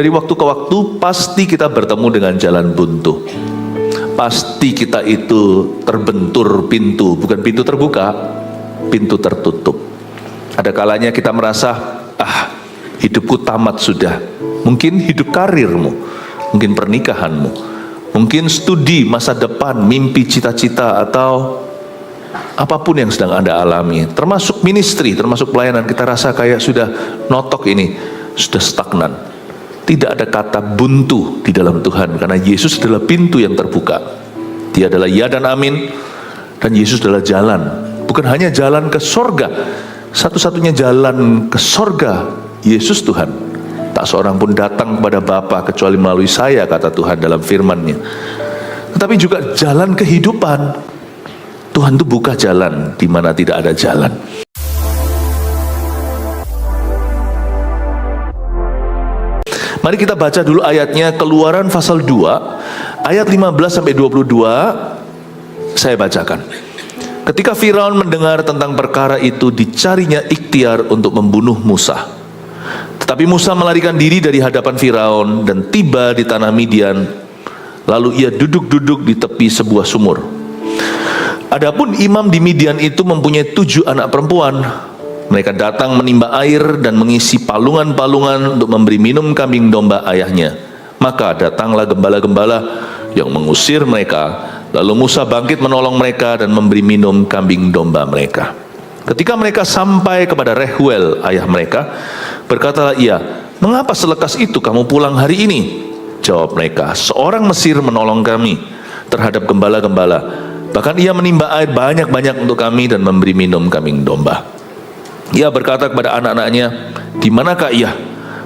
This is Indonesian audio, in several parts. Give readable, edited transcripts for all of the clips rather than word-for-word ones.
Dari waktu ke waktu pasti kita bertemu dengan jalan buntu. Pasti kita itu terbentur pintu, bukan pintu terbuka, pintu tertutup. Ada kalanya kita merasa, hidupku tamat sudah. Mungkin hidup karirmu, mungkin pernikahanmu, mungkin studi masa depan, mimpi cita-cita, atau apapun yang sedang Anda alami. Termasuk ministry, termasuk pelayanan, kita rasa kayak sudah notok ini, sudah stagnan. Tidak ada kata buntu di dalam Tuhan, karena Yesus adalah pintu yang terbuka. Dia adalah ya dan amin, dan Yesus adalah jalan. Bukan hanya jalan ke sorga, satu-satunya jalan ke sorga, Yesus Tuhan. Tak seorang pun datang kepada Bapa kecuali melalui saya, kata Tuhan dalam firman-Nya. Tetapi juga jalan kehidupan. Tuhan itu buka jalan di mana tidak ada jalan. Mari kita baca dulu ayatnya, Keluaran pasal 2 ayat 15 sampai 22. Saya bacakan. Ketika Firaun mendengar tentang perkara itu, dicarinya ikhtiar untuk membunuh Musa. Tetapi Musa melarikan diri dari hadapan Firaun dan tiba di tanah Midian. Lalu ia duduk-duduk di tepi sebuah sumur. Adapun imam di Midian itu mempunyai 7 anak perempuan. Mereka datang menimba air dan mengisi palungan-palungan untuk memberi minum kambing domba ayahnya. Maka datanglah gembala-gembala yang mengusir mereka. Lalu Musa bangkit menolong mereka dan memberi minum kambing domba mereka. Ketika mereka sampai kepada Rehuel, ayah mereka, berkatalah ia, "Mengapa selekas itu kamu pulang hari ini?" Jawab mereka, "Seorang Mesir menolong kami terhadap gembala-gembala. Bahkan ia menimba air banyak-banyak untuk kami dan memberi minum kambing domba." Ia berkata kepada anak-anaknya, "Di manakah ia?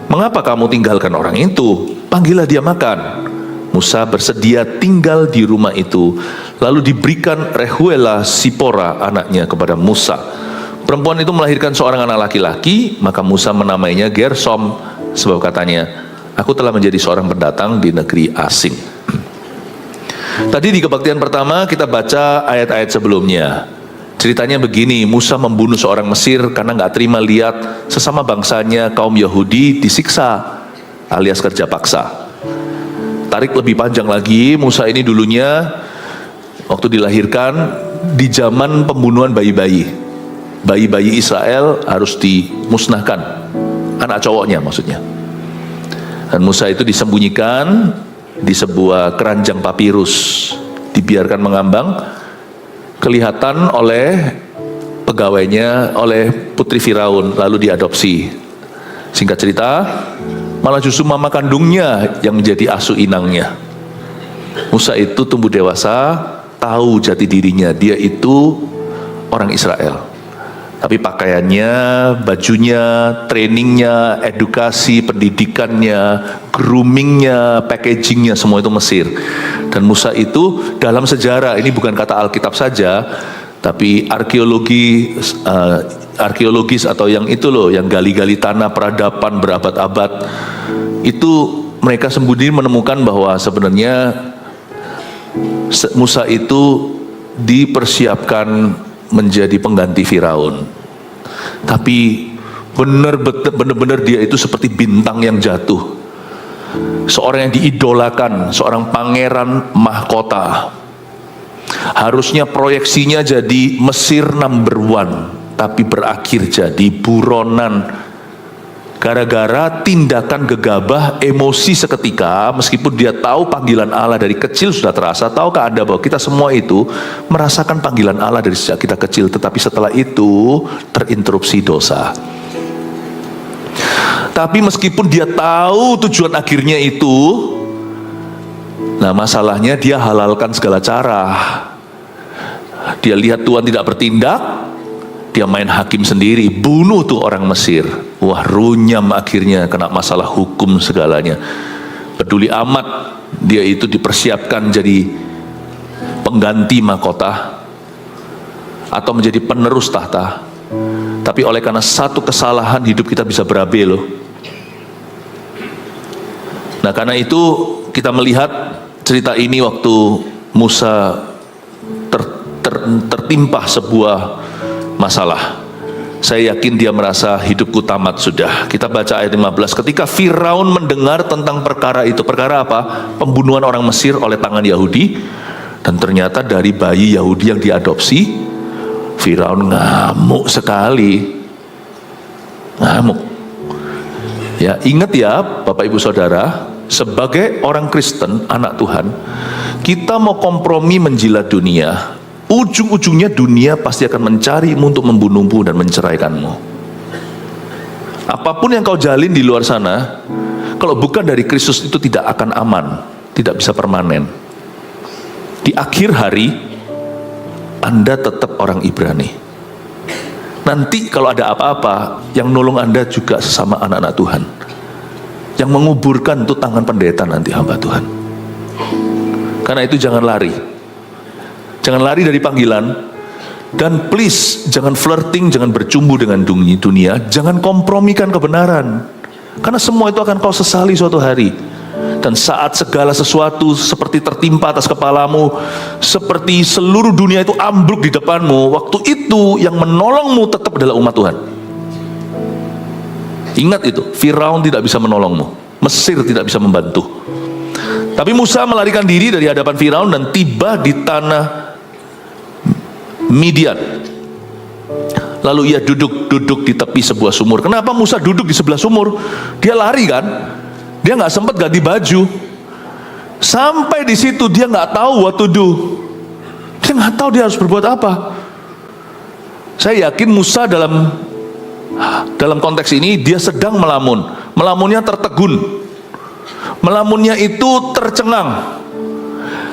Mengapa kamu tinggalkan orang itu? Panggillah dia makan." Musa bersedia tinggal di rumah itu. Lalu diberikan Rehuela Sipora anaknya kepada Musa. Perempuan itu melahirkan seorang anak laki-laki, maka Musa menamainya Gersom, sebab katanya, "Aku telah menjadi seorang pendatang di negeri asing." Tadi di kebaktian pertama kita baca ayat-ayat sebelumnya. Ceritanya begini, Musa membunuh seorang Mesir karena nggak terima lihat sesama bangsanya kaum Yahudi disiksa alias kerja paksa. Tarik lebih panjang lagi, Musa ini dulunya waktu dilahirkan di zaman pembunuhan bayi-bayi. Bayi-bayi Israel harus dimusnahkan, anak cowoknya maksudnya. Dan Musa itu disembunyikan di sebuah keranjang papirus, dibiarkan mengambang, kelihatan oleh pegawainya, oleh putri Firaun, lalu diadopsi. Singkat cerita, malah justru mama kandungnya yang menjadi asuh inangnya. Musa itu tumbuh dewasa, tahu jati dirinya, dia itu orang Israel. Tapi pakaiannya, bajunya, trainingnya, edukasi, pendidikannya, groomingnya, packagingnya, semua itu Mesir. Dan Musa itu dalam sejarah, ini bukan kata Alkitab saja, tapi arkeologis atau yang itu loh, yang gali-gali tanah peradaban berabad-abad, itu mereka sembunyi menemukan bahwa sebenarnya Musa itu dipersiapkan menjadi pengganti Firaun. Tapi benar-benar dia itu seperti bintang yang jatuh. Seorang yang diidolakan, seorang pangeran mahkota. Harusnya proyeksinya jadi Mesir number 1, tapi berakhir jadi buronan. Gara-gara tindakan gegabah, emosi seketika, meskipun dia tahu panggilan Allah dari kecil sudah terasa. Tahukah Anda bahwa kita semua itu merasakan panggilan Allah dari sejak kita kecil, tetapi setelah itu terinterupsi dosa. Tapi meskipun dia tahu tujuan akhirnya itu, nah masalahnya dia halalkan segala cara. Dia lihat Tuhan tidak bertindak, dia main hakim sendiri, bunuh tuh orang Mesir. Wah, runyam akhirnya, kena masalah hukum segalanya. Peduli amat, dia itu dipersiapkan jadi pengganti mahkota atau menjadi penerus tahta. Tapi oleh karena satu kesalahan, hidup kita bisa berabe loh. Nah, karena itu kita melihat cerita ini waktu Musa tertimpa sebuah masalah. Saya yakin dia merasa hidupku tamat sudah. Kita baca ayat 15. Ketika Firaun mendengar tentang perkara itu. Perkara apa? Pembunuhan orang Mesir oleh tangan Yahudi. Dan ternyata dari bayi Yahudi yang diadopsi. Firaun ngamuk sekali. Ngamuk. Ya, ingat ya Bapak Ibu Saudara, sebagai orang Kristen, anak Tuhan, kita mau kompromi menjilat dunia, ujung-ujungnya dunia pasti akan mencarimu untuk membunuhmu dan menceraikanmu. Apapun yang kau jalin di luar sana, kalau bukan dari Kristus itu tidak akan aman, tidak bisa permanen. Di akhir hari, Anda tetap orang Ibrani. Nanti kalau ada apa-apa, yang nolong Anda juga sesama anak-anak Tuhan. Yang menguburkan itu tangan pendeta nanti, hamba Tuhan. Karena itu jangan lari. Jangan lari dari panggilan. Dan please, jangan flirting, jangan bercumbu dengan dunia. Jangan kompromikan kebenaran. Karena semua itu akan kau sesali suatu hari. Dan saat segala sesuatu seperti tertimpa atas kepalamu, seperti seluruh dunia itu ambruk di depanmu, waktu itu yang menolongmu tetap adalah umat Tuhan. Ingat itu, Firaun tidak bisa menolongmu, Mesir tidak bisa membantu. Tapi Musa melarikan diri dari hadapan Firaun dan tiba di tanah Midian. Lalu ia duduk di tepi sebuah sumur. Kenapa Musa duduk di sebelah sumur? Dia lari kan? Dia nggak sempat ganti baju. Sampai di situ dia nggak tahu what to do. Dia nggak tahu dia harus berbuat apa. Saya yakin Musa dalam konteks ini dia sedang melamun. Melamunnya tertegun. Melamunnya itu tercengang.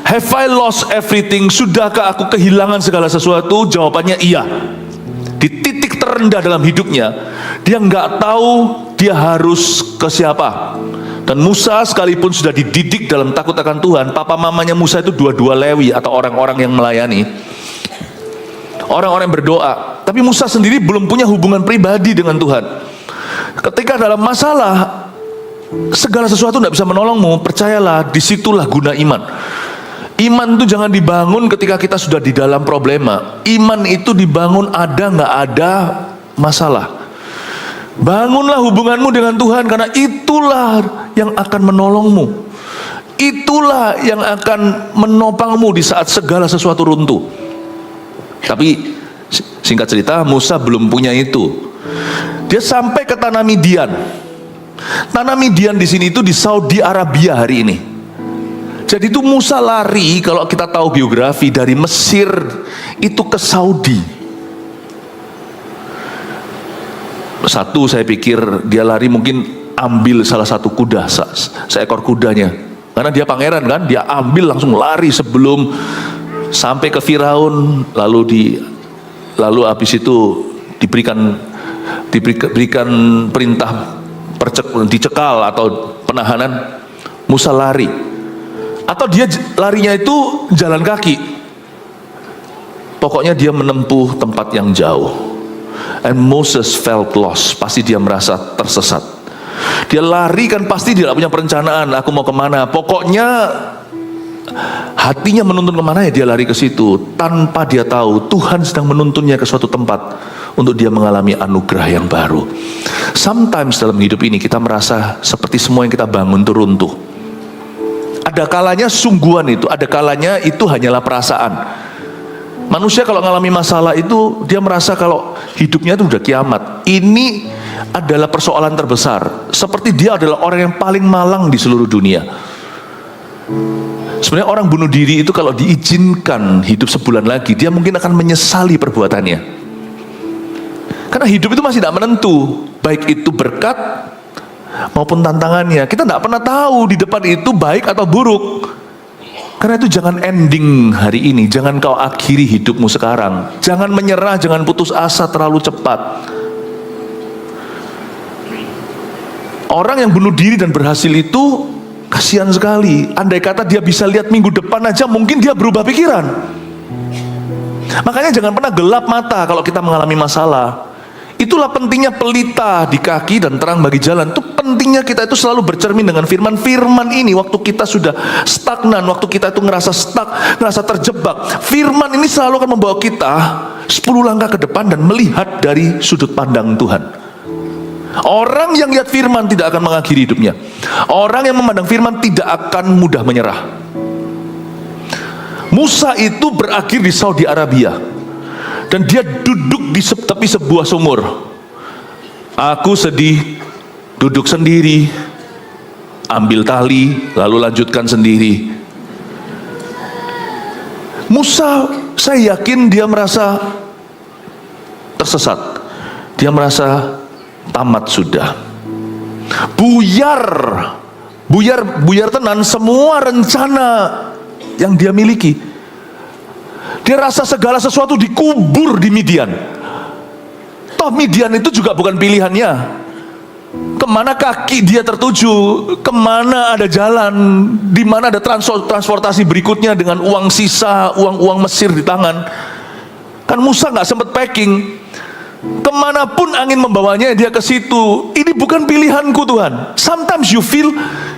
Have I lost everything? Sudahkah aku kehilangan segala sesuatu? Jawabannya iya. Di titik terendah dalam hidupnya, dia nggak tahu dia harus ke siapa. Dan Musa sekalipun sudah dididik dalam takut akan Tuhan, papa mamanya Musa itu dua-dua Lewi atau orang-orang yang melayani, orang-orang yang berdoa. Tapi Musa sendiri belum punya hubungan pribadi dengan Tuhan. Ketika dalam masalah, segala sesuatu tidak bisa menolongmu, percayalah, disitulah guna iman. Iman itu jangan dibangun ketika kita sudah di dalam problema. Iman itu dibangun ada nggak ada masalah. Bangunlah hubunganmu dengan Tuhan, karena itulah yang akan menolongmu. Itulah yang akan menopangmu di saat segala sesuatu runtuh. Tapi singkat cerita, Musa belum punya itu. Dia sampai ke tanah Midian. Tanah Midian di sini itu di Saudi Arabia hari ini. Jadi itu Musa lari, kalau kita tahu biografi, dari Mesir itu ke Saudi. Satu, saya pikir dia lari mungkin ambil salah satu kuda, seekor kudanya. Karena dia pangeran kan, dia ambil langsung lari sebelum sampai ke Firaun, lalu habis itu diberikan perintah dicekal atau penahanan. Musa lari, atau dia larinya itu jalan kaki. Pokoknya dia menempuh tempat yang jauh. And Moses felt lost. Pasti dia merasa tersesat. Dia lari kan pasti dia tidak punya perencanaan. Aku mau kemana? Pokoknya hatinya menuntun kemana, ya dia lari ke situ. Tanpa dia tahu Tuhan sedang menuntunnya ke suatu tempat untuk dia mengalami anugerah yang baru. Sometimes dalam hidup ini kita merasa seperti semua yang kita bangun itu runtuh. Ada kalanya sungguhan itu, ada kalanya itu hanyalah perasaan. Manusia kalau mengalami masalah itu, dia merasa kalau hidupnya itu udah kiamat. Ini adalah persoalan terbesar. Seperti dia adalah orang yang paling malang di seluruh dunia. Sebenarnya orang bunuh diri itu kalau diizinkan hidup sebulan lagi, dia mungkin akan menyesali perbuatannya. Karena hidup itu masih tidak menentu, baik itu berkat maupun tantangannya. Kita tidak pernah tahu di depan itu baik atau buruk. Karena itu jangan ending hari ini, jangan kau akhiri hidupmu sekarang. Jangan menyerah, jangan putus asa terlalu cepat. Orang yang bunuh diri dan berhasil itu kasihan sekali. Andai kata dia bisa lihat minggu depan aja, mungkin dia berubah pikiran. Makanya jangan pernah gelap mata kalau kita mengalami masalah. Itulah pentingnya pelita di kaki dan terang bagi jalan. Itu pentingnya kita itu selalu bercermin dengan firman. Firman ini waktu kita sudah stagnan, waktu kita itu ngerasa stuck, ngerasa terjebak, firman ini selalu akan membawa kita 10 langkah ke depan dan melihat dari sudut pandang Tuhan. Orang yang lihat firman tidak akan mengakhiri hidupnya. Orang yang memandang firman tidak akan mudah menyerah. Musa itu berakhir di Saudi Arabia. Dan dia duduk di tepi sebuah sumur. Aku sedih, duduk sendiri, ambil tali, lalu lanjutkan sendiri. Musa, saya yakin dia merasa tersesat. Dia merasa tamat sudah. Buyar tenan semua rencana yang dia miliki. Dia rasa segala sesuatu dikubur di Midian. Toh Midian itu juga bukan pilihannya. Kemana kaki dia tertuju, kemana ada jalan, di mana ada transportasi berikutnya dengan uang sisa, uang Mesir di tangan. Kan Musa nggak sempat packing. Kemanapun angin membawanya dia ke situ. Ini bukan pilihanku Tuhan. Sometimes you feel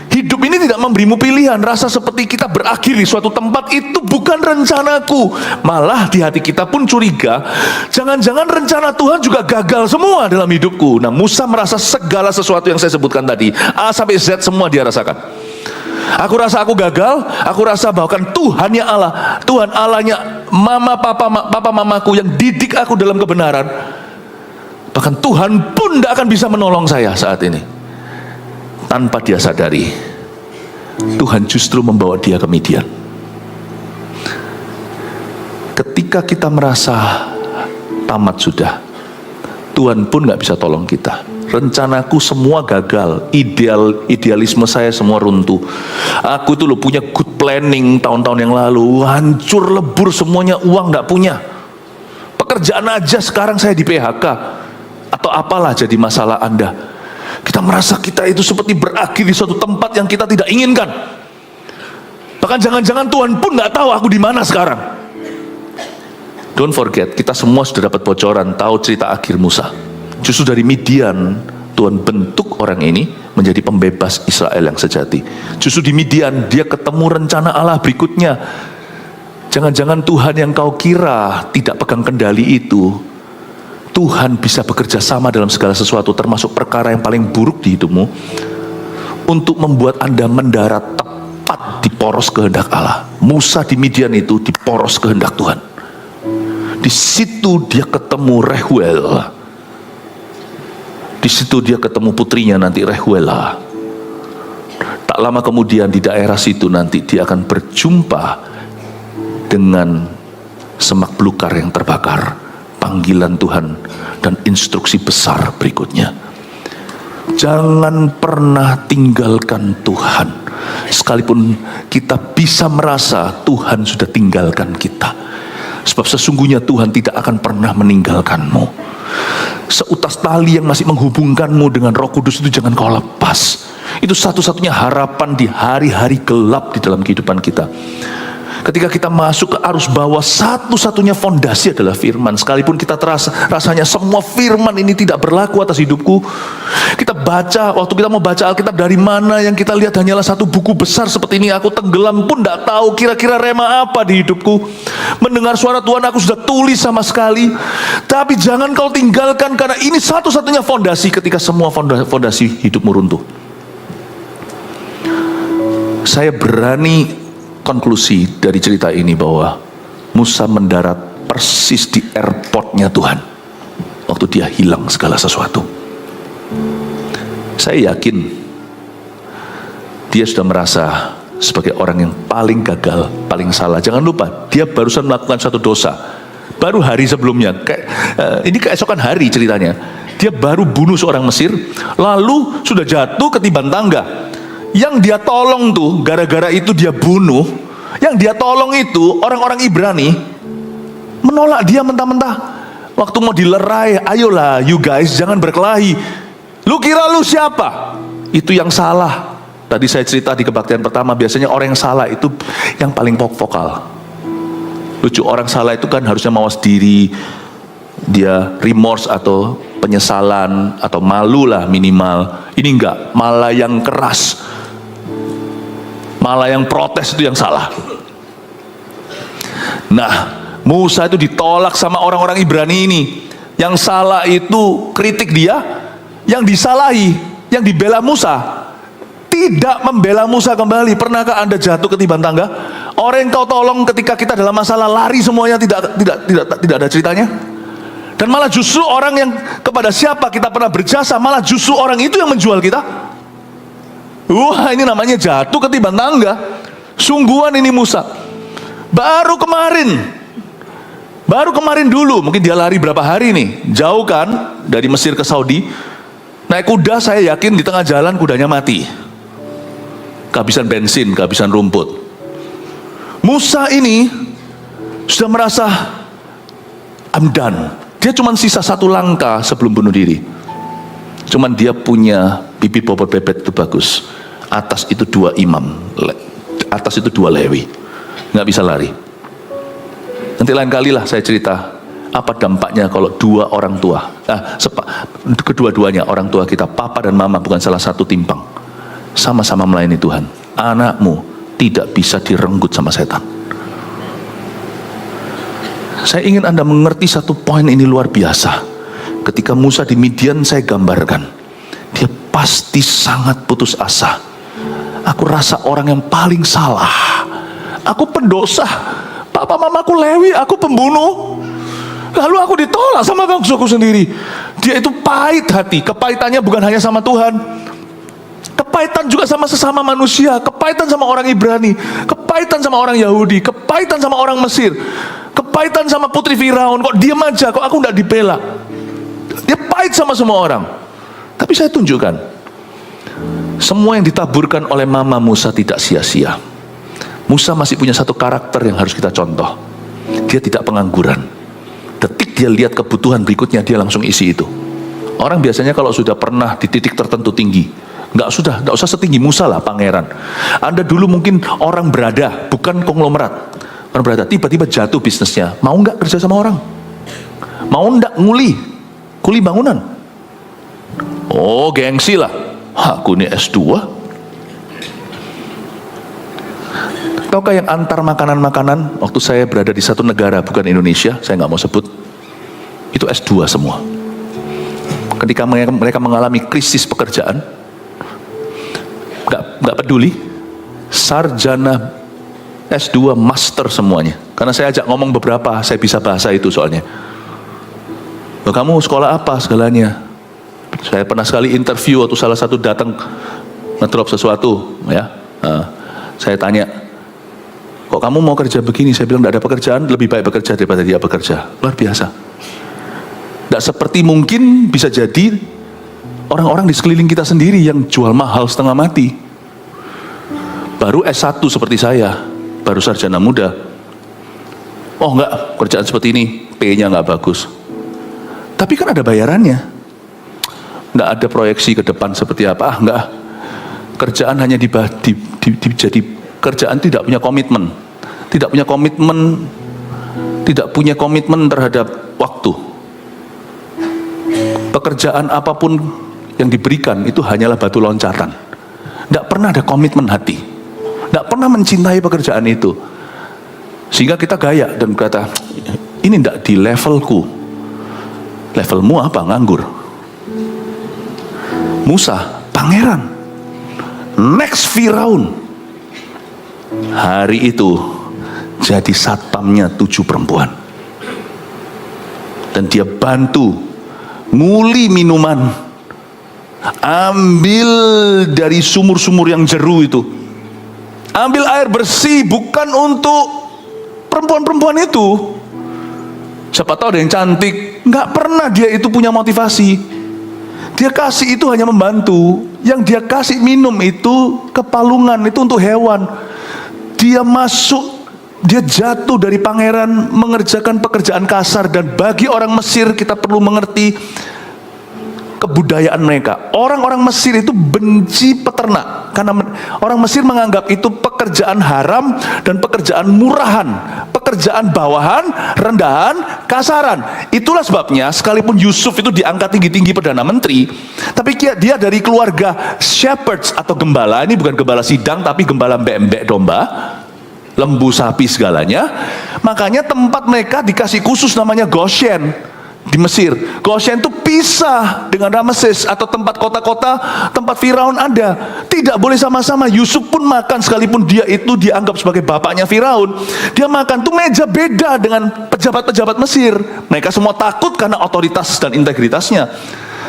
hidup ini tidak memberimu pilihan. Rasa seperti kita berakhir di suatu tempat. Itu bukan rencanaku. Malah di hati kita pun curiga, jangan-jangan rencana Tuhan juga gagal semua dalam hidupku. Nah, Musa merasa segala sesuatu yang saya sebutkan tadi, A sampai Z semua dia rasakan. Aku rasa aku gagal. Aku rasa bahkan Tuhannya Allah, Tuhan Allahnya papa mamaku yang didik aku dalam kebenaran, bahkan Tuhan pun tidak akan bisa menolong saya saat ini. Tanpa dia sadari, Tuhan justru membawa dia ke Midian. Ketika kita merasa tamat sudah, Tuhan pun gak bisa tolong kita. Rencanaku semua gagal, idealisme saya semua runtuh. Aku tuh punya good planning tahun-tahun yang lalu, hancur lebur semuanya, uang gak punya. Pekerjaan aja sekarang saya di PHK. Atau apalah jadi masalah Anda. Kita merasa kita itu seperti berakhir di suatu tempat yang kita tidak inginkan. Bahkan jangan-jangan Tuhan pun nggak tahu aku di mana sekarang. Don't forget, kita semua sudah dapat bocoran, tahu cerita akhir Musa. Justru dari Midian Tuhan bentuk orang ini menjadi pembebas Israel yang sejati. Justru di Midian dia ketemu rencana Allah berikutnya. Jangan-jangan Tuhan yang kau kira tidak pegang kendali itu, Tuhan bisa bekerja sama dalam segala sesuatu, termasuk perkara yang paling buruk di hidupmu, untuk membuat Anda mendarat tepat di poros kehendak Allah. Musa di Midian itu di poros kehendak Tuhan. Di situ dia ketemu Rehuel. Di situ dia ketemu putrinya nanti Rehuela. Tak lama kemudian di daerah situ nanti dia akan berjumpa dengan semak belukar yang terbakar. Panggilan Tuhan dan instruksi besar berikutnya. Jangan pernah tinggalkan Tuhan. Sekalipun kita bisa merasa Tuhan sudah tinggalkan kita. Sebab sesungguhnya Tuhan tidak akan pernah meninggalkanmu. Seutas tali yang masih menghubungkanmu dengan Roh Kudus itu jangan kau lepas. Itu satu-satunya harapan di hari-hari gelap di dalam kehidupan kita. Ketika kita masuk ke arus bawah, satu-satunya fondasi adalah firman. Sekalipun kita rasanya semua firman ini tidak berlaku atas hidupku. Kita baca, waktu kita mau baca Alkitab dari mana, yang kita lihat hanyalah satu buku besar seperti ini. Aku tenggelam pun tidak tahu kira-kira rema apa di hidupku. Mendengar suara Tuhan aku sudah tulis sama sekali. Tapi jangan kau tinggalkan, karena ini satu-satunya fondasi ketika semua fondasi hidupmu runtuh. Saya berani konklusi dari cerita ini bahwa Musa mendarat persis di airportnya Tuhan waktu dia hilang segala sesuatu. Saya yakin dia sudah merasa sebagai orang yang paling gagal, paling salah. Jangan lupa, dia barusan melakukan satu dosa. Baru hari sebelumnya, ini keesokan hari ceritanya, dia baru bunuh seorang Mesir, lalu sudah jatuh ketiban tangga. Yang dia tolong tuh, gara-gara itu dia bunuh, yang dia tolong itu orang-orang Ibrani menolak dia mentah-mentah. Waktu mau dilerai, ayolah you guys jangan berkelahi. Lu kira lu siapa? Itu yang salah. Tadi saya cerita di kebaktian pertama, biasanya orang yang salah itu yang paling vokal. Lucu, orang salah itu kan harusnya mawas diri, dia remorse atau penyesalan atau malu lah minimal. Ini enggak, malah yang keras, malah yang protes itu yang salah. Nah, Musa itu ditolak sama orang-orang Ibrani ini. Yang salah itu kritik dia, yang disalahi, yang dibela Musa, tidak membela Musa kembali. Pernahkah Anda jatuh ketiban tangga? Orang yang kau tolong ketika kita dalam masalah lari semuanya tidak ada ceritanya. Dan malah justru orang yang kepada siapa kita pernah berjasa, malah justru orang itu yang menjual kita. Wah, ini namanya jatuh ketiban tangga. Sungguhan ini Musa. Baru kemarin dulu, mungkin dia lari berapa hari nih, jauh kan, dari Mesir ke Saudi, naik kuda, saya yakin di tengah jalan kudanya mati, kehabisan bensin, kehabisan rumput. Musa ini sudah merasa I'm done. Dia cuma sisa satu langkah sebelum bunuh diri. Cuman dia punya bibit bobot bebek itu bagus. Atas itu 2 imam, atas itu 2 Lewi, nggak bisa lari. Nanti lain kali lah saya cerita apa dampaknya kalau 2 orang tua, kedua-duanya orang tua kita, papa dan mama bukan salah satu timpang, sama-sama melayani Tuhan. Anakmu tidak bisa direnggut sama setan. Saya ingin Anda mengerti satu poin ini luar biasa. Ketika Musa di Midian saya gambarkan, dia pasti sangat putus asa. Aku rasa orang yang paling salah, aku pendosa. Papa mamaku Lewi, aku pembunuh. Lalu aku ditolak sama bangsaku sendiri. Dia itu pahit hati. Kepahitannya bukan hanya sama Tuhan, kepahitan juga sama sesama manusia. Kepahitan sama orang Ibrani, kepahitan sama orang Yahudi, kepahitan sama orang Mesir, kepahitan sama putri Firaun. Kok diam aja, kok aku tidak dibela. Dia pahit sama semua orang. Tapi saya tunjukkan, semua yang ditaburkan oleh mama Musa tidak sia-sia. Musa masih punya satu karakter yang harus kita contoh. Dia tidak pengangguran. Detik dia lihat kebutuhan berikutnya, dia langsung isi itu. Orang biasanya kalau sudah pernah di titik tertentu tinggi, nggak usah setinggi Musa lah, pangeran. Anda dulu mungkin orang berada, bukan konglomerat. Orang berada, tiba-tiba jatuh bisnisnya. Mau nggak kerja sama orang? Mau nggak kuli bangunan? Oh, gengsi lah. Aku ini S2. Taukah yang antar makanan-makanan, waktu saya berada di satu negara, bukan Indonesia, saya nggak mau sebut, itu S2 semua. Ketika mereka mengalami krisis pekerjaan, nggak peduli, sarjana S2 master semuanya. Karena saya ajak ngomong beberapa, saya bisa bahasa itu soalnya. Kamu sekolah apa segalanya? Saya pernah sekali interview waktu salah satu datang ngedrop sesuatu, ya. Saya tanya, kok kamu mau kerja begini? Saya bilang tidak ada pekerjaan, lebih baik bekerja daripada dia bekerja. Luar biasa. Tidak seperti mungkin bisa jadi orang-orang di sekeliling kita sendiri yang jual mahal setengah mati. Baru S1 seperti saya, baru sarjana muda. Oh enggak, kerjaan seperti ini, P-nya enggak bagus. Tapi kan ada bayarannya. Enggak ada proyeksi ke depan seperti apa, enggak. Kerjaan hanya jadi kerjaan, tidak punya komitmen. Tidak punya komitmen terhadap waktu. Pekerjaan apapun yang diberikan itu hanyalah batu loncatan. Tidak pernah ada komitmen hati. Tidak pernah mencintai pekerjaan itu. Sehingga kita gaya dan berkata, ini tidak di levelku. Levelmu apa? Nganggur. Musa, pangeran, next Firaun. Hari itu jadi satpamnya 7 perempuan. Dan dia bantu nguli minuman, ambil dari sumur-sumur yang jeru itu, ambil air bersih, bukan untuk perempuan-perempuan itu. Siapa tahu ada yang cantik, nggak pernah dia itu punya motivasi. Dia kasih itu hanya membantu. Yang dia kasih minum itu kepalungan, itu untuk hewan. Dia masuk, dia jatuh dari pangeran, mengerjakan pekerjaan kasar. Dan bagi orang Mesir, kita perlu mengerti kebudayaan mereka. Orang-orang Mesir itu benci peternak, karena orang Mesir menganggap itu pekerjaan haram dan pekerjaan murahan, pekerjaan pekerjaan bawahan, rendahan, kasaran. Itulah sebabnya sekalipun Yusuf itu diangkat tinggi-tinggi Perdana Menteri, tapi dia dari keluarga shepherds atau gembala. Ini bukan gembala sidang, tapi gembala mbek-mbek domba, lembu, sapi, segalanya. Makanya tempat mereka dikasih khusus namanya Goshen di Mesir. Goshen itu pisah dengan Rameses atau tempat kota-kota tempat Firaun ada. Tidak boleh sama-sama. Yusuf pun makan, sekalipun dia itu dianggap sebagai bapaknya Firaun, dia makan tuh meja beda dengan pejabat-pejabat Mesir. Mereka semua takut karena otoritas dan integritasnya.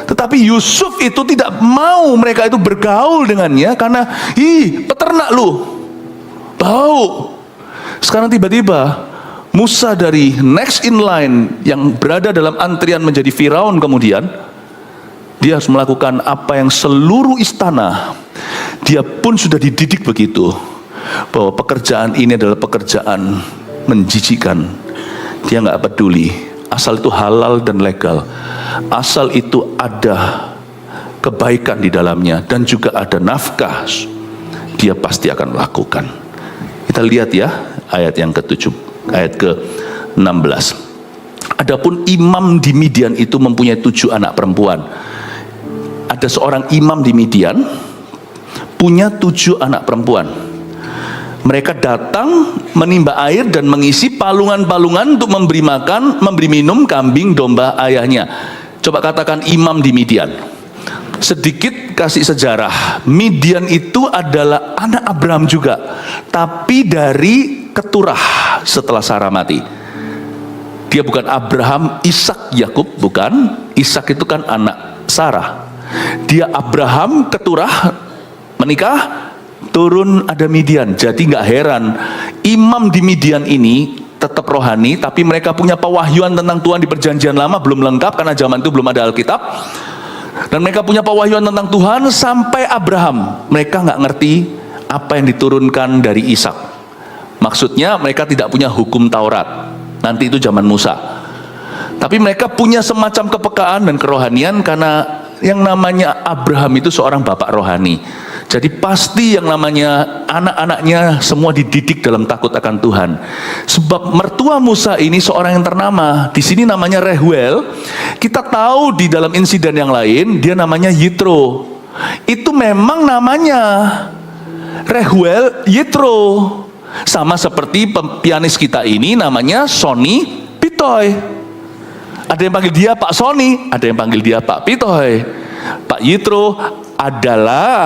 Tetapi Yusuf itu tidak mau mereka itu bergaul dengannya karena peternak lu, bau. Sekarang tiba-tiba Musa dari next in line yang berada dalam antrian menjadi Firaun, kemudian dia harus melakukan apa yang seluruh istana dia pun sudah dididik begitu, bahwa pekerjaan ini adalah pekerjaan menjijikan. Dia nggak peduli asal itu halal dan legal, asal itu ada kebaikan di dalamnya dan juga ada nafkah, dia pasti akan melakukan. Kita lihat ya ayat yang ke-7, ayat ke-16. Adapun imam di Midian itu mempunyai 7 anak perempuan. Ada seorang imam di Midian punya 7 anak perempuan. Mereka datang menimba air dan mengisi palungan-palungan untuk memberi makan, memberi minum kambing domba ayahnya. Coba katakan imam di Midian. Sedikit kasih sejarah. Midian itu adalah anak Abraham juga, tapi dari keturah setelah Sarah mati. Dia bukan Abraham, Ishak, Yakub, bukan. Ishak itu kan anak Sarah. Dia Abraham keturah, menikah, turun ada Midian. Jadi nggak heran imam di Midian ini tetap rohani, tapi mereka punya pewahyuan tentang Tuhan di Perjanjian Lama belum lengkap karena zaman itu belum ada Alkitab. Dan mereka punya pewahyuan tentang Tuhan sampai Abraham. Mereka nggak ngerti apa yang diturunkan dari Ishak. Maksudnya mereka tidak punya hukum Taurat. Nanti itu zaman Musa. Tapi mereka punya semacam kepekaan dan kerohanian karena yang namanya Abraham itu seorang bapak rohani. Jadi pasti yang namanya anak-anaknya semua dididik dalam takut akan Tuhan. Sebab mertua Musa ini seorang yang ternama. Di sini namanya Rehuel. Kita tahu di dalam insiden yang lain dia namanya Yitro. Itu memang namanya Rehuel Yitro. Sama seperti pianis kita ini namanya Sony Pitoy. Ada yang panggil dia Pak Sony, ada yang panggil dia Pak Pitoy. Pak Yitro adalah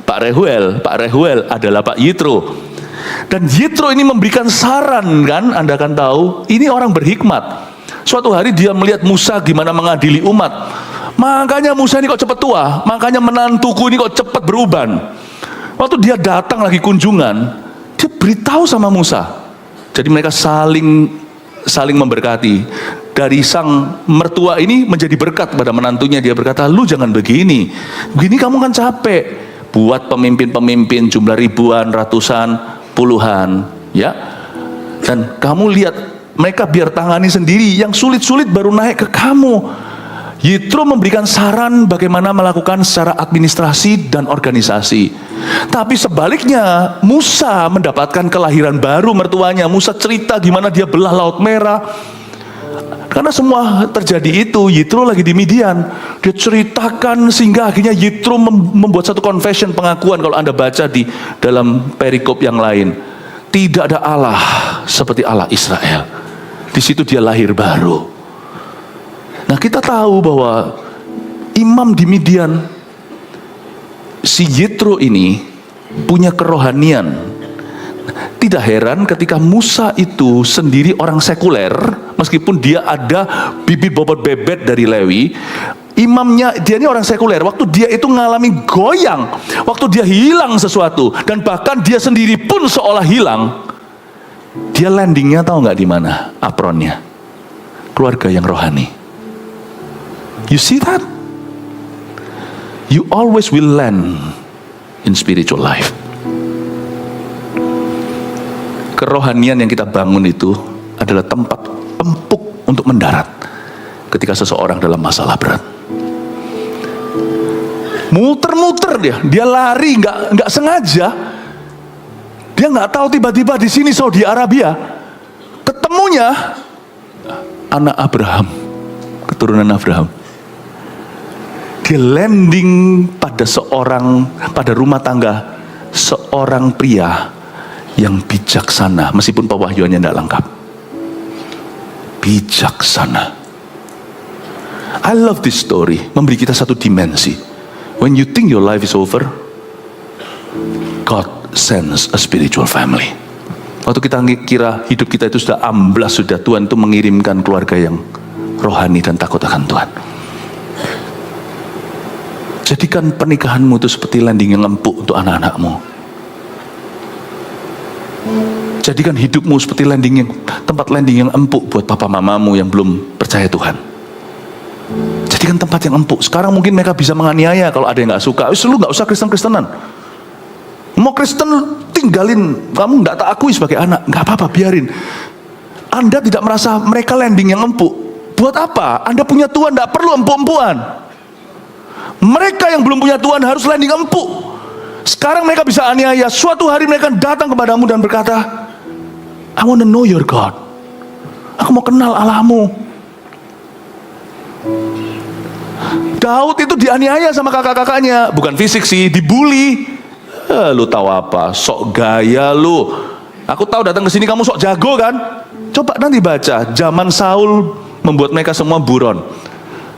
Pak Rehuel, Pak Rehuel adalah Pak Yitro. Dan Yitro ini memberikan saran kan, Anda kan tahu, ini orang berhikmat. Suatu hari dia melihat Musa gimana mengadili umat. Makanya Musa ini kok cepat tua, makanya menantuku ini kok cepat beruban. Waktu dia datang lagi kunjungan, dia beritahu sama Musa. Jadi mereka saling memberkati. Dari sang mertua ini menjadi berkat pada menantunya. Dia berkata, lu jangan begini kamu kan capek buat pemimpin-pemimpin jumlah ribuan, ratusan, puluhan, ya. Dan kamu lihat mereka biar tangani sendiri, yang sulit-sulit baru naik ke kamu. Yitro memberikan saran bagaimana melakukan secara administrasi dan organisasi. Tapi sebaliknya Musa mendapatkan kelahiran baru mertuanya. Musa cerita gimana dia belah Laut Merah. Karena semua terjadi itu, Yitro lagi di Midian. Dia ceritakan sehingga akhirnya Yitro membuat satu confession, pengakuan. Kalau Anda baca di dalam perikop yang lain, tidak ada Allah seperti Allah Israel. Di situ dia lahir baru. Nah, kita tahu bahwa imam di Midian, si Yitro ini punya kerohanian. Tidak heran ketika Musa itu sendiri orang sekuler, meskipun dia ada bibit bobot bebet dari Lewi, imamnya dia ini orang sekuler. Waktu dia itu ngalami goyang, waktu dia hilang sesuatu, dan bahkan dia sendiri pun seolah hilang, dia landingnya tahu nggak di mana? Apronnya, keluarga yang rohani. You see that? You always will land in spiritual life. Kerohanian yang kita bangun itu adalah tempat empuk untuk mendarat ketika seseorang dalam masalah berat. Muter-muter dia lari nggak sengaja. Dia nggak tahu tiba-tiba di sini Saudi Arabia ketemunya anak Abraham, keturunan Abraham. Dia landing pada rumah tangga seorang pria yang bijaksana, meskipun pewahyuannya tidak lengkap. Bijaksana. I love this story, memberi kita satu dimensi. When you think your life is over, God sends a spiritual family. Waktu kita kira hidup kita itu sudah amblas, sudah, Tuhan itu mengirimkan keluarga yang rohani dan takut akan Tuhan. Jadikan pernikahanmu itu seperti landing yang empuk untuk anak-anakmu. Jadikan hidupmu seperti tempat landing yang empuk buat papa mamamu yang belum percaya Tuhan. Jadikan tempat yang empuk. Sekarang mungkin mereka bisa menganiaya kalau ada yang gak suka. Lu gak usah Kristen-Kristenan. Mau Kristen tinggalin, kamu gak tak akui sebagai anak. Gak apa-apa, biarin. Anda tidak merasa mereka landing yang empuk. Buat apa? Anda punya Tuhan, gak perlu empuk-empukan. Mereka yang belum punya Tuhan harus landing empuk. Sekarang mereka bisa aniaya. Suatu hari mereka datang kepadamu dan berkata, I want to know your God. Aku mau kenal Allahmu. Daud itu dianiaya sama kakak-kakaknya. Bukan fisik sih, dibully. Lu tahu apa? Sok gaya lu. Aku tahu datang ke sini kamu sok jago kan? Coba nanti baca. Zaman Saul membuat mereka semua buron.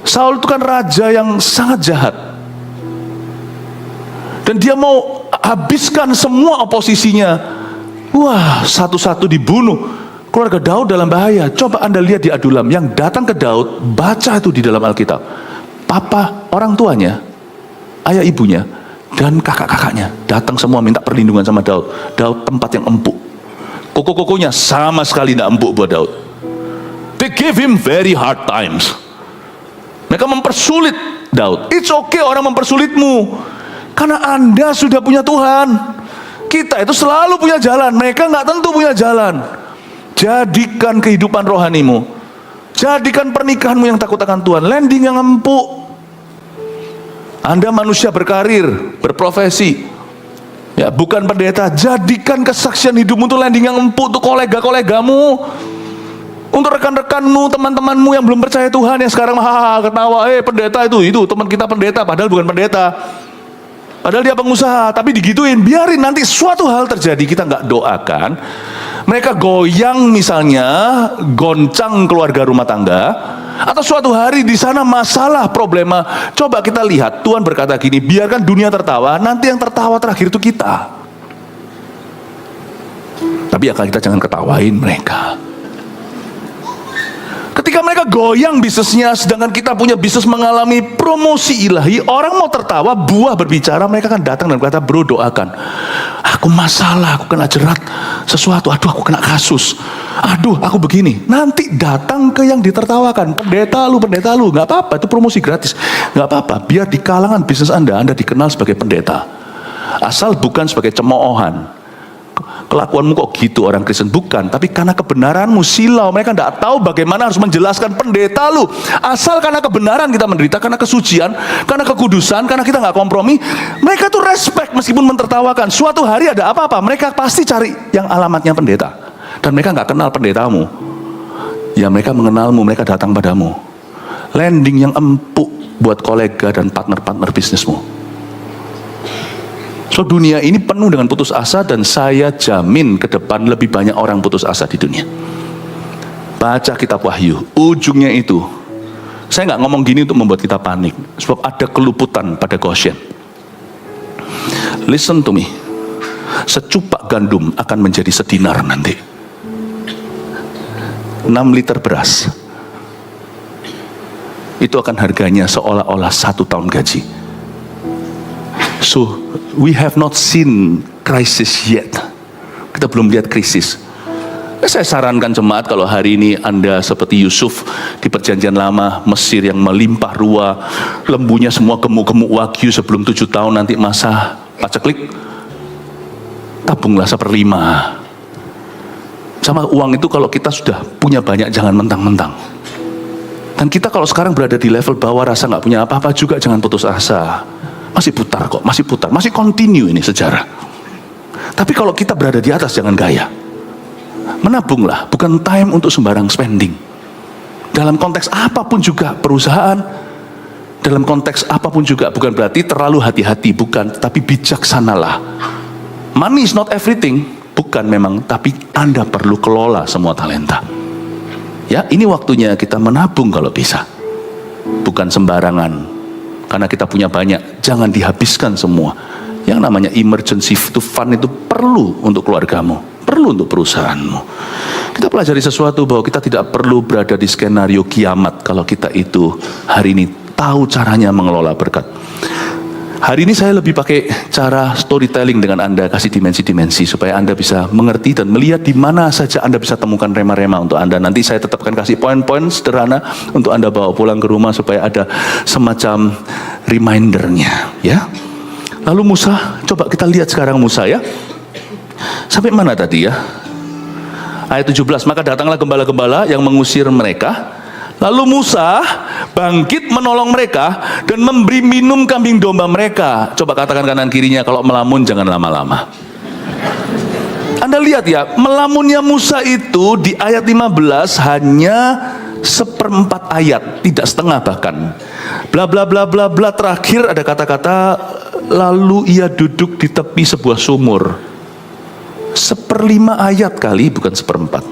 Saul itu kan raja yang sangat jahat. Dan dia mau habiskan semua oposisinya. Wah, satu-satu dibunuh. Keluarga Daud dalam bahaya. Coba Anda lihat di Adulam. Yang datang ke Daud, baca itu di dalam Alkitab. Papa, orang tuanya, ayah ibunya, dan kakak-kakaknya datang semua minta perlindungan sama Daud. Daud tempat yang empuk. Koko-kokonya sama sekali tidak empuk buat Daud. They gave him very hard times. Mereka mempersulit Daud. It's okay orang mempersulitmu, karena Anda sudah punya Tuhan. Kita itu selalu punya jalan, mereka nggak tentu punya jalan. Jadikan kehidupan rohanimu, jadikan pernikahanmu yang takut akan Tuhan, landing yang empuk. Anda manusia berkarir, berprofesi, ya bukan pendeta. Jadikan kesaksian hidupmu itu landing yang empuk untuk kolega-kolegamu, untuk rekan-rekanmu, teman-temanmu yang belum percaya Tuhan, yang sekarang ketawa, pendeta itu teman kita pendeta, padahal bukan pendeta, padahal dia pengusaha, tapi digituin. Biarin nanti suatu hal terjadi, kita nggak doakan, mereka goyang misalnya, goncang keluarga rumah tangga, atau suatu hari di sana masalah, problema. Coba kita lihat, Tuhan berkata gini, biarkan dunia tertawa, nanti yang tertawa terakhir itu kita. Tapi ya kita jangan ketawain mereka. Ketika mereka goyang bisnisnya, sedangkan kita punya bisnis mengalami promosi ilahi, orang mau tertawa, buah berbicara, mereka akan datang dan berkata, bro doakan. Aku masalah, aku kena jerat sesuatu, aduh aku kena kasus, aduh aku begini. Nanti datang ke yang ditertawakan, pendeta lu, gak apa-apa, itu promosi gratis. Gak apa-apa, biar di kalangan bisnis Anda dikenal sebagai pendeta. Asal bukan sebagai cemoohan. Kelakuanmu kok gitu orang Kristen, bukan, tapi karena kebenaranmu silau. Mereka tidak tahu bagaimana harus menjelaskan pendeta lu. Asal karena kebenaran kita menderita, karena kesucian, karena kekudusan, karena kita nggak kompromi. Mereka tuh respect meskipun mentertawakan. Suatu hari ada apa-apa, mereka pasti cari yang alamatnya pendeta. Dan mereka nggak kenal pendetamu. Ya mereka mengenalmu, mereka datang padamu. Landing yang empuk buat kolega dan partner-partner bisnismu. So dunia ini penuh dengan putus asa, dan saya jamin ke depan lebih banyak orang putus asa di dunia. Baca kitab Wahyu, ujungnya itu. Saya nggak ngomong gini untuk membuat kita panik, sebab ada keluputan pada Goshen. Listen to me, secupak gandum akan menjadi sedinar nanti. 6 liter beras itu akan harganya seolah-olah 1 tahun gaji. So we have not seen crisis yet. Kita belum lihat krisis. Saya sarankan jemaat, kalau hari ini Anda seperti Yusuf di perjanjian lama, Mesir yang melimpah ruah, lembunya semua gemuk-gemuk wagyu sebelum 7 tahun nanti masa paceklik, tabunglah 1/5. Sama uang itu, kalau kita sudah punya banyak jangan mentang-mentang. Dan kita kalau sekarang berada di level bawah, rasa nggak punya apa-apa juga, jangan putus asa. Masih putar kok, masih putar, masih continue ini sejarah. Tapi kalau kita berada di atas, jangan gaya. menabunglah, bukan time untuk sembarang spending. Dalam konteks apapun juga, perusahaan, dalam konteks apapun juga, bukan berarti terlalu hati-hati, bukan, tapi bijaksanalah. Money is not everything, bukan memang, tapi Anda perlu kelola semua talenta. Ya, ini waktunya kita menabung kalau bisa. Bukan sembarangan, karena kita punya banyak, jangan dihabiskan semua. Yang namanya emergency fund itu perlu untuk keluargamu, perlu untuk perusahaanmu. Kita pelajari sesuatu bahwa kita tidak perlu berada di skenario kiamat kalau kita itu hari ini tahu caranya mengelola berkat. Hari ini saya lebih pakai cara storytelling dengan Anda, kasih dimensi-dimensi supaya Anda bisa mengerti dan melihat di mana saja Anda bisa temukan rema-rema untuk Anda. Nanti saya tetapkan kasih poin-poin sederhana untuk Anda bawa pulang ke rumah supaya ada semacam remindernya, ya. Lalu Musa, coba kita lihat sekarang Musa ya. Sampai mana tadi ya? Ayat 17, maka datanglah gembala-gembala yang mengusir mereka. Lalu Musa bangkit menolong mereka dan memberi minum kambing domba mereka. Coba katakan kanan kirinya, kalau melamun jangan lama-lama. Anda lihat ya, melamunnya Musa itu di ayat 15 hanya 1/4 ayat, tidak setengah bahkan. Bla bla bla bla bla, terakhir ada kata-kata lalu ia duduk di tepi sebuah sumur. 1/5 ayat kali, bukan 1/4.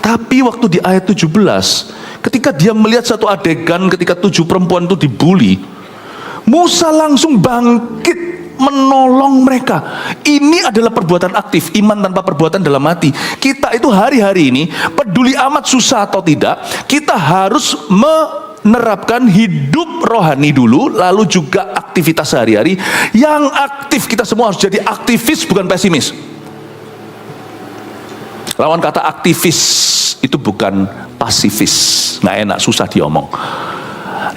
Tapi waktu di ayat 17, ketika dia melihat satu adegan ketika 7 perempuan itu dibully, Musa langsung bangkit menolong mereka. Ini adalah perbuatan aktif, iman tanpa perbuatan dalam hati. Kita itu hari-hari ini, peduli amat susah atau tidak, kita harus menerapkan hidup rohani dulu, lalu juga aktivitas sehari-hari. Yang aktif, kita semua harus jadi aktivis, bukan pesimis. Lawan kata aktivis itu bukan pasifis, nggak enak, susah diomong.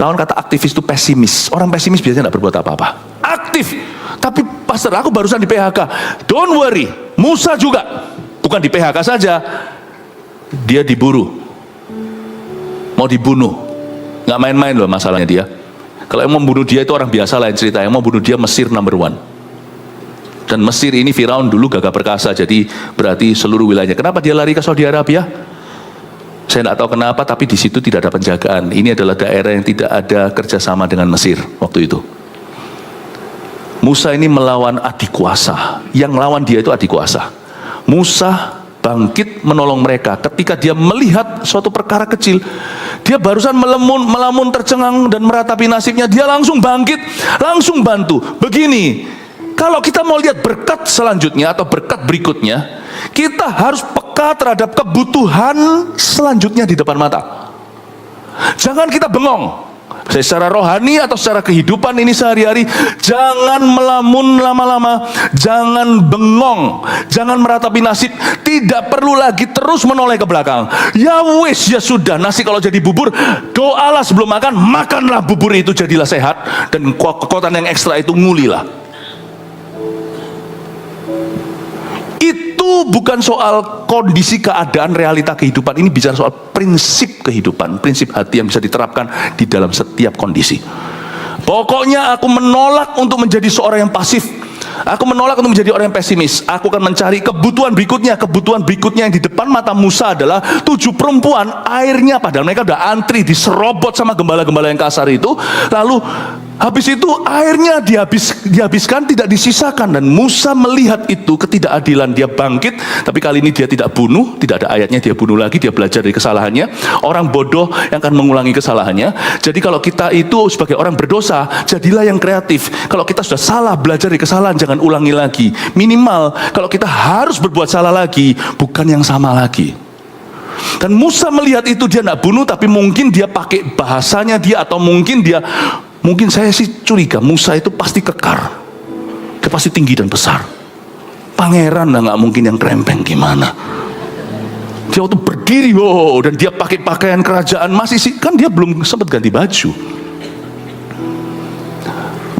Lawan kata aktivis itu pesimis. Orang pesimis biasanya nggak berbuat apa-apa. Aktif, tapi pastor aku barusan di PHK. Don't worry, Musa juga bukan di PHK saja, dia diburu, mau dibunuh. Nggak main-main loh masalahnya dia. Kalau yang mau membunuh dia itu orang biasa lain cerita, yang mau bunuh dia Mesir number 1. Dan Mesir ini Firaun dulu gagah perkasa, jadi berarti seluruh wilayahnya. Kenapa dia lari ke Saudi Arabia? Saya tidak tahu kenapa, tapi di situ tidak ada penjagaan. Ini adalah daerah yang tidak ada kerjasama dengan Mesir waktu itu. Musa ini melawan adik kuasa, yang lawan dia itu adik kuasa. Musa bangkit menolong mereka. Ketika dia melihat suatu perkara kecil, dia barusan melamun tercengang dan meratapi nasibnya, dia langsung bangkit, langsung bantu. Begini, kalau kita mau lihat berkat selanjutnya atau berkat berikutnya, kita harus peka terhadap kebutuhan selanjutnya di depan mata. Jangan kita bengong. Secara rohani atau secara kehidupan ini sehari-hari, jangan melamun lama-lama, jangan bengong, jangan meratapi nasib. Tidak perlu lagi terus menoleh ke belakang. Ya wis, ya sudah, nasi kalau jadi bubur, doalah sebelum makan, makanlah bubur itu jadilah sehat, dan kekuatan yang ekstra itu ngulilah. Itu bukan soal kondisi keadaan realita kehidupan, ini bicara soal prinsip kehidupan, prinsip hati yang bisa diterapkan di dalam setiap kondisi. Pokoknya aku menolak untuk menjadi seorang yang pasif. Aku menolak untuk menjadi orang yang pesimis. Aku akan mencari kebutuhan berikutnya. Kebutuhan berikutnya yang di depan mata Musa adalah 7 perempuan, airnya padahal mereka udah antri, diserobot sama gembala-gembala yang kasar itu. Lalu habis itu airnya dihabiskan, tidak disisakan. Dan Musa melihat itu ketidakadilan, dia bangkit. Tapi kali ini dia tidak bunuh, tidak ada ayatnya dia bunuh lagi, dia belajar dari kesalahannya. Orang bodoh yang akan mengulangi kesalahannya. Jadi kalau kita itu sebagai orang berdosa, jadilah yang kreatif. Kalau kita sudah salah, belajar dari kesalahan, jangan ulangi lagi. Minimal kalau kita harus berbuat salah lagi, bukan yang sama lagi. Dan Musa melihat itu, dia tidak bunuh, tapi mungkin dia pakai bahasanya dia, atau mungkin saya sih curiga Musa itu pasti kekar, dia pasti tinggi dan besar. Pangeran lah, nggak mungkin yang krempeng gimana. Dia waktu berdiri, dan dia pakai pakaian kerajaan, masih sih kan dia belum sempat ganti baju.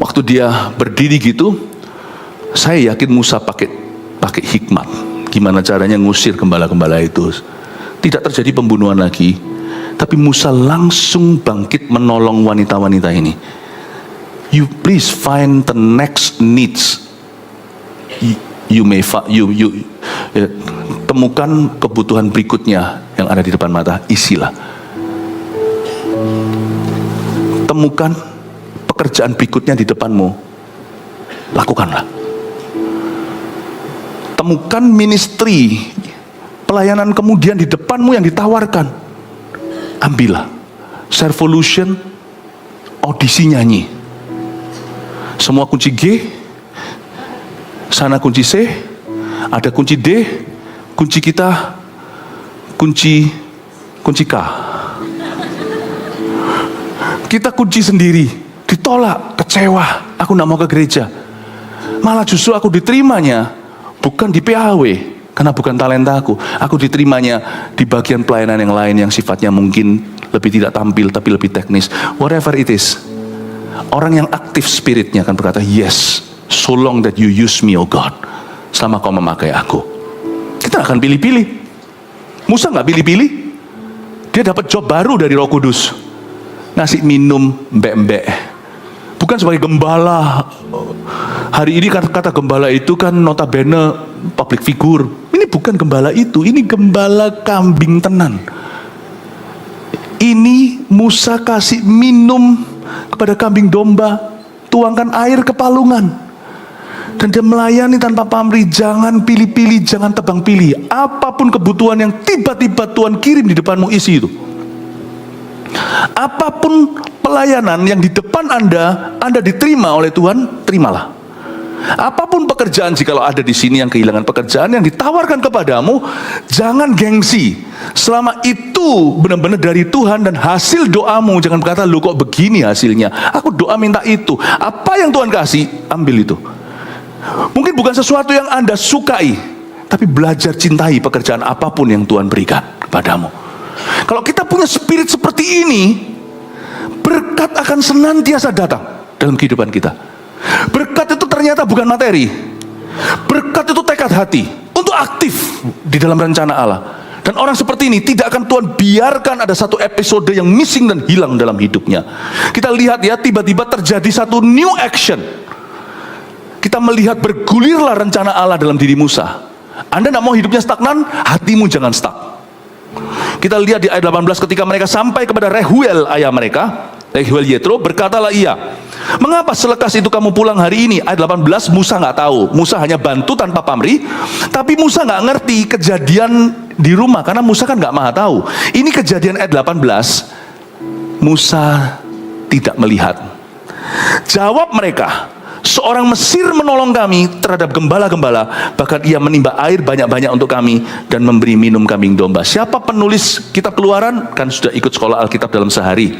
Waktu dia berdiri gitu, saya yakin Musa pakai hikmat, gimana caranya ngusir gembala-gembala itu. Tidak terjadi pembunuhan lagi, tapi Musa langsung bangkit menolong wanita-wanita ini. You please find the next needs. temukan kebutuhan berikutnya yang ada di depan mata, isilah. Temukan pekerjaan berikutnya di depanmu, lakukanlah. Temukan ministry, pelayanan kemudian di depanmu yang ditawarkan, ambillah. Servolution, audisi nyanyi. Semua kunci G, sana kunci C, ada kunci D, kunci kita, kunci K. Kita kunci sendiri, ditolak, kecewa, aku gak mau ke gereja. Malah justru aku diterimanya bukan di PAW, karena bukan talenta aku diterimanya di bagian pelayanan yang lain yang sifatnya mungkin lebih tidak tampil tapi lebih teknis. Whatever it is, orang yang aktif spiritnya akan berkata, yes, so long that you use me, oh God, selama kau memakai aku. Kita akan pilih-pilih. Musa gak pilih-pilih, dia dapat job baru dari Roh Kudus, ngasih minum mbek-mbek, bukan sebagai gembala. Hari ini kata gembala itu kan notabene public figure. Ini bukan gembala itu, ini gembala kambing tenan. Ini Musa kasih minum kepada kambing domba, tuangkan air ke palungan, dan dia melayani tanpa pamrih. Jangan pilih-pilih, jangan tebang pilih. Apapun kebutuhan yang tiba-tiba Tuhan kirim di depanmu, isi itu. Apapun pelayanan yang di depan Anda diterima oleh Tuhan, terimalah. Apapun pekerjaan, jikalau ada di sini yang kehilangan pekerjaan yang ditawarkan kepadamu, jangan gengsi. Selama itu benar-benar dari Tuhan dan hasil doamu, jangan berkata, lu kok begini hasilnya, aku doa minta itu. Apa yang Tuhan kasih, ambil itu. Mungkin bukan sesuatu yang Anda sukai, tapi belajar cintai pekerjaan apapun yang Tuhan berikan kepadamu. Kalau kita punya spirit seperti ini, berkat akan senantiasa datang dalam kehidupan kita. Berkat itu ternyata bukan materi. Berkat itu tekad hati untuk aktif di dalam rencana Allah. Dan orang seperti ini tidak akan Tuhan biarkan ada satu episode yang missing dan hilang dalam hidupnya. Kita lihat ya, tiba-tiba terjadi satu new action. Kita melihat bergulirlah rencana Allah dalam diri Musa. Anda tidak mau hidupnya stagnan, hatimu jangan stuck. Kita lihat di ayat 18, ketika mereka sampai kepada Rehuel ayah mereka, Rehuel Yetro, berkatalah ia, mengapa selekas itu kamu pulang hari ini? Ayat 18, Musa nggak tahu. Musa hanya bantu tanpa pamrih. Tapi Musa nggak ngerti kejadian di rumah, karena Musa kan nggak maha tahu. Ini kejadian ayat 18, Musa tidak melihat. Jawab mereka, seorang Mesir menolong kami terhadap gembala-gembala, bahkan ia menimba air banyak-banyak untuk kami dan memberi minum kambing domba. Siapa penulis kitab Keluaran? Kan sudah ikut sekolah Alkitab dalam sehari.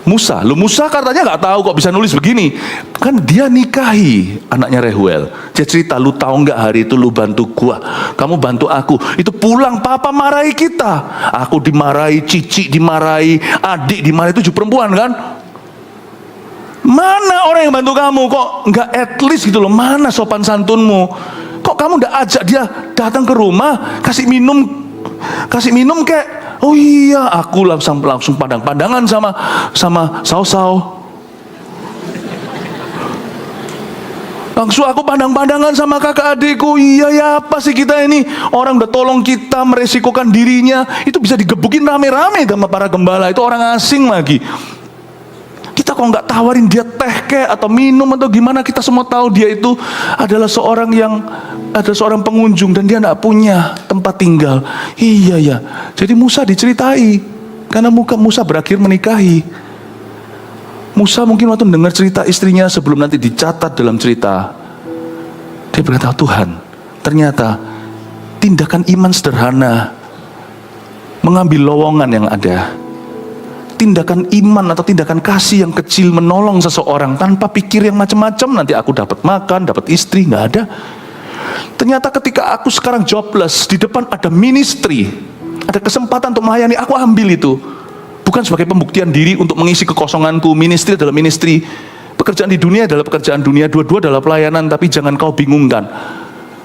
Musa katanya nggak tahu kok bisa nulis begini. Kan dia nikahi anaknya Rehuel. Dia cerita, lu tahu nggak hari itu lu bantu gua, kamu bantu aku. Itu pulang papa marahi kita. Aku dimarahi, cici dimarahi, adik dimarahi, 7 perempuan kan. Mana orang yang bantu kamu? Kok nggak at least gitu loh? Mana sopan santunmu? Kok kamu nggak ajak dia datang ke rumah, kasih minum kayak, oh iya, aku langsung pandang-pandangan sama Sausau. Langsung aku pandang-pandangan sama kakak adikku. Iya ya, apa sih kita ini? Orang udah tolong kita, meresikokan dirinya, itu bisa digebukin rame-rame sama para gembala. Itu orang asing lagi. Kita kok nggak tawarin dia teh kek atau minum atau gimana? Kita semua tahu dia itu adalah seorang pengunjung dan dia nggak punya tempat tinggal. Iya ya. Jadi Musa diceritai karena Musa berakhir menikahi. Musa mungkin waktu dengar cerita istrinya sebelum nanti dicatat dalam cerita, dia berkata, Tuhan, ternyata tindakan iman sederhana mengambil lowongan yang ada. Tindakan iman atau tindakan kasih yang kecil menolong seseorang tanpa pikir yang macam-macam, nanti aku dapat makan, dapat istri, nggak ada. Ternyata ketika aku sekarang jobless, di depan ada ministry, ada kesempatan untuk melayani, aku ambil itu. Bukan sebagai pembuktian diri untuk mengisi kekosonganku. Ministry adalah ministry, pekerjaan di dunia adalah pekerjaan dunia, dua-dua adalah pelayanan. Tapi jangan kau bingungkan.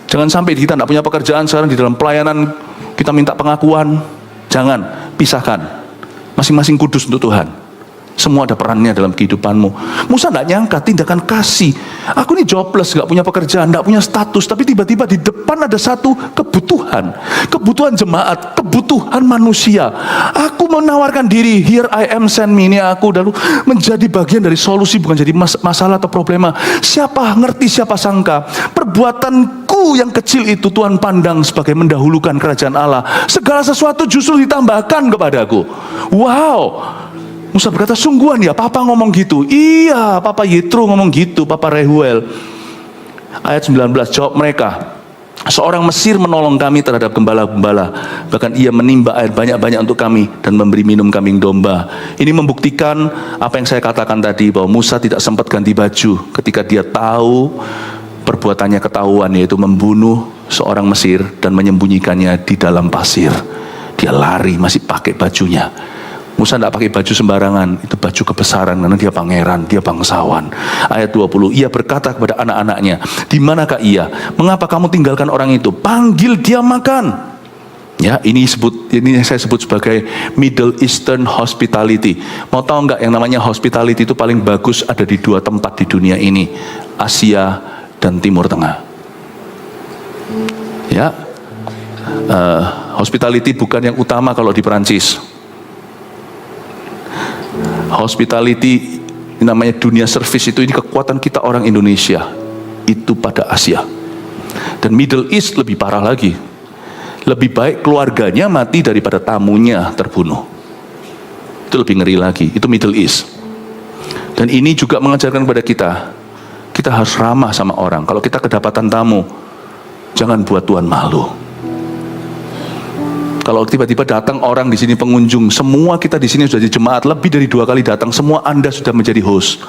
Jangan sampai kita tidak punya pekerjaan sekarang di dalam pelayanan kita minta pengakuan. Jangan, pisahkan. Masing-masing kudus untuk Tuhan. Semua ada perannya dalam kehidupanmu. Musa tidak nyangka tindakan kasih. Aku ini jobless, gak punya pekerjaan, gak punya status, tapi tiba-tiba di depan ada satu kebutuhan. Kebutuhan jemaat, kebutuhan manusia. Aku menawarkan diri, here I am, send me, ini aku. Lalu menjadi bagian dari solusi, bukan jadi masalah atau problema. Siapa ngerti, siapa sangka. Perbuatanku yang kecil itu Tuhan pandang sebagai mendahulukan kerajaan Allah. Segala sesuatu justru ditambahkan kepadaku. Wow. Musa berkata, sungguhan ya Papa ngomong gitu. Iya, Papa Yitro ngomong gitu, Papa Rehuel. Ayat 19, jawab mereka, seorang Mesir menolong kami terhadap gembala-gembala. Bahkan ia menimba air banyak-banyak untuk kami dan memberi minum kambing domba. Ini membuktikan apa yang saya katakan tadi, bahwa Musa tidak sempat ganti baju ketika dia tahu perbuatannya ketahuan, yaitu membunuh seorang Mesir dan menyembunyikannya di dalam pasir. Dia lari masih pakai bajunya. Musa tidak pakai baju sembarangan, itu baju kebesaran karena dia pangeran, dia bangsawan. Ayat 20, ia berkata kepada anak-anaknya, di manakah ia? Mengapa kamu tinggalkan orang itu? Panggil dia makan. Ya, ini saya sebut sebagai Middle Eastern Hospitality. Mau tahu nggak yang namanya hospitality itu paling bagus ada di dua tempat di dunia ini, Asia dan Timur Tengah. Ya, hospitality bukan yang utama kalau di Perancis. Hospitality namanya dunia service itu, ini kekuatan kita orang Indonesia itu pada Asia. Dan Middle East lebih parah lagi. Lebih baik keluarganya mati daripada tamunya terbunuh. Itu lebih ngeri lagi. Itu Middle East. Dan ini juga mengajarkan kepada kita harus ramah sama orang. Kalau kita kedapatan tamu, jangan buat Tuhan malu. Kalau tiba-tiba datang orang di sini pengunjung, semua kita di sini sudah di jemaat lebih dari 2 kali datang, semua Anda sudah menjadi host.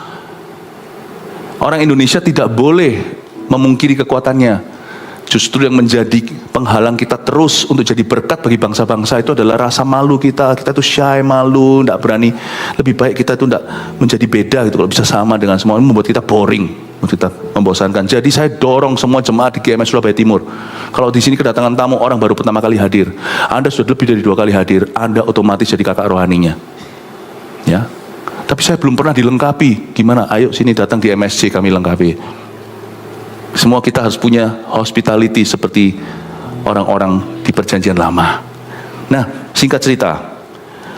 Orang Indonesia tidak boleh memungkiri kekuatannya. Justru yang menjadi penghalang kita terus untuk jadi berkat bagi bangsa-bangsa itu adalah rasa malu kita. Kita tuh shy, malu, tidak berani. Lebih baik kita itu tidak menjadi beda gitu. Kalau bisa sama dengan semua, ini membuat kita boring, kita membosankan. Jadi saya dorong semua jemaat di GMS Surabaya Timur. Kalau di sini kedatangan tamu, orang baru pertama kali hadir, Anda sudah lebih dari 2 kali hadir, Anda otomatis jadi kakak rohaninya. Ya. Tapi saya belum pernah dilengkapi. Gimana? Ayo sini datang di MSC, kami lengkapi. Semua kita harus punya hospitality seperti orang-orang di perjanjian lama. Nah, singkat cerita,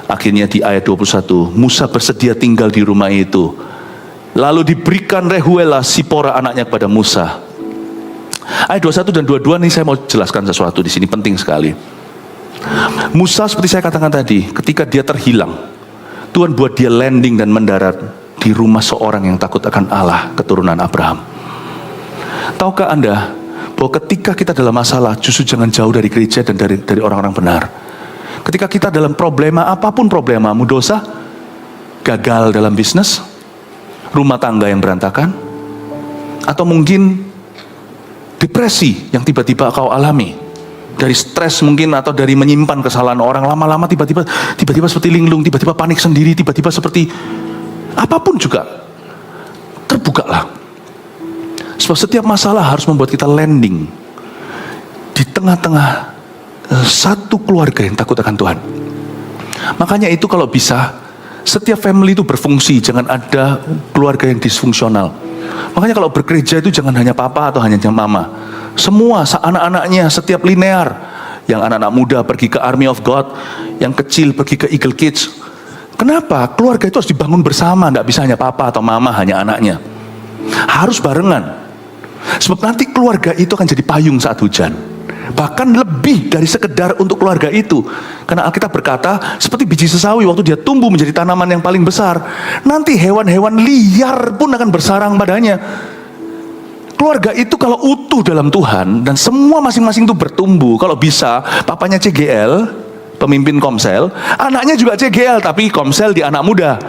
akhirnya di ayat 21, Musa bersedia tinggal di rumah itu. Lalu diberikan Rehuela Sipora anaknya kepada Musa. Ayat 21 dan 22 ini saya mau jelaskan sesuatu di sini, penting sekali. Musa seperti saya katakan tadi, ketika dia terhilang, Tuhan buat dia landing dan mendarat di rumah seorang yang takut akan Allah, keturunan Abraham. Tahukah Anda bahwa ketika kita dalam masalah, justru jangan jauh dari gereja dan dari orang-orang benar. Ketika kita dalam problema, apapun problemamu, dosa, gagal dalam bisnis, rumah tangga yang berantakan, atau mungkin depresi yang tiba-tiba kau alami, dari stres mungkin, atau dari menyimpan kesalahan orang, lama-lama tiba-tiba seperti linglung, tiba-tiba panik sendiri, tiba-tiba seperti apapun juga, terbukalah. Sebab setiap masalah harus membuat kita landing di tengah-tengah satu keluarga yang takut akan Tuhan. Makanya itu kalau bisa, setiap family itu berfungsi, jangan ada keluarga yang disfungsional. Makanya kalau bergereja itu jangan hanya papa atau hanya mama. Semua anak-anaknya setiap linear. Yang anak-anak muda pergi ke Army of God, yang kecil pergi ke Eagle Kids. Kenapa? Keluarga itu harus dibangun bersama, tidak bisa hanya papa atau mama, hanya anaknya. Harus barengan. Sebab nanti keluarga itu akan jadi payung saat hujan. Bahkan lebih dari sekedar untuk keluarga itu. Karena Alkitab berkata, seperti biji sesawi waktu dia tumbuh menjadi tanaman yang paling besar, nanti hewan-hewan liar pun akan bersarang padanya. Keluarga itu kalau utuh dalam Tuhan, dan semua masing-masing itu bertumbuh. Kalau bisa, papanya CGL, pemimpin Komsel, anaknya juga CGL, tapi Komsel di anak muda.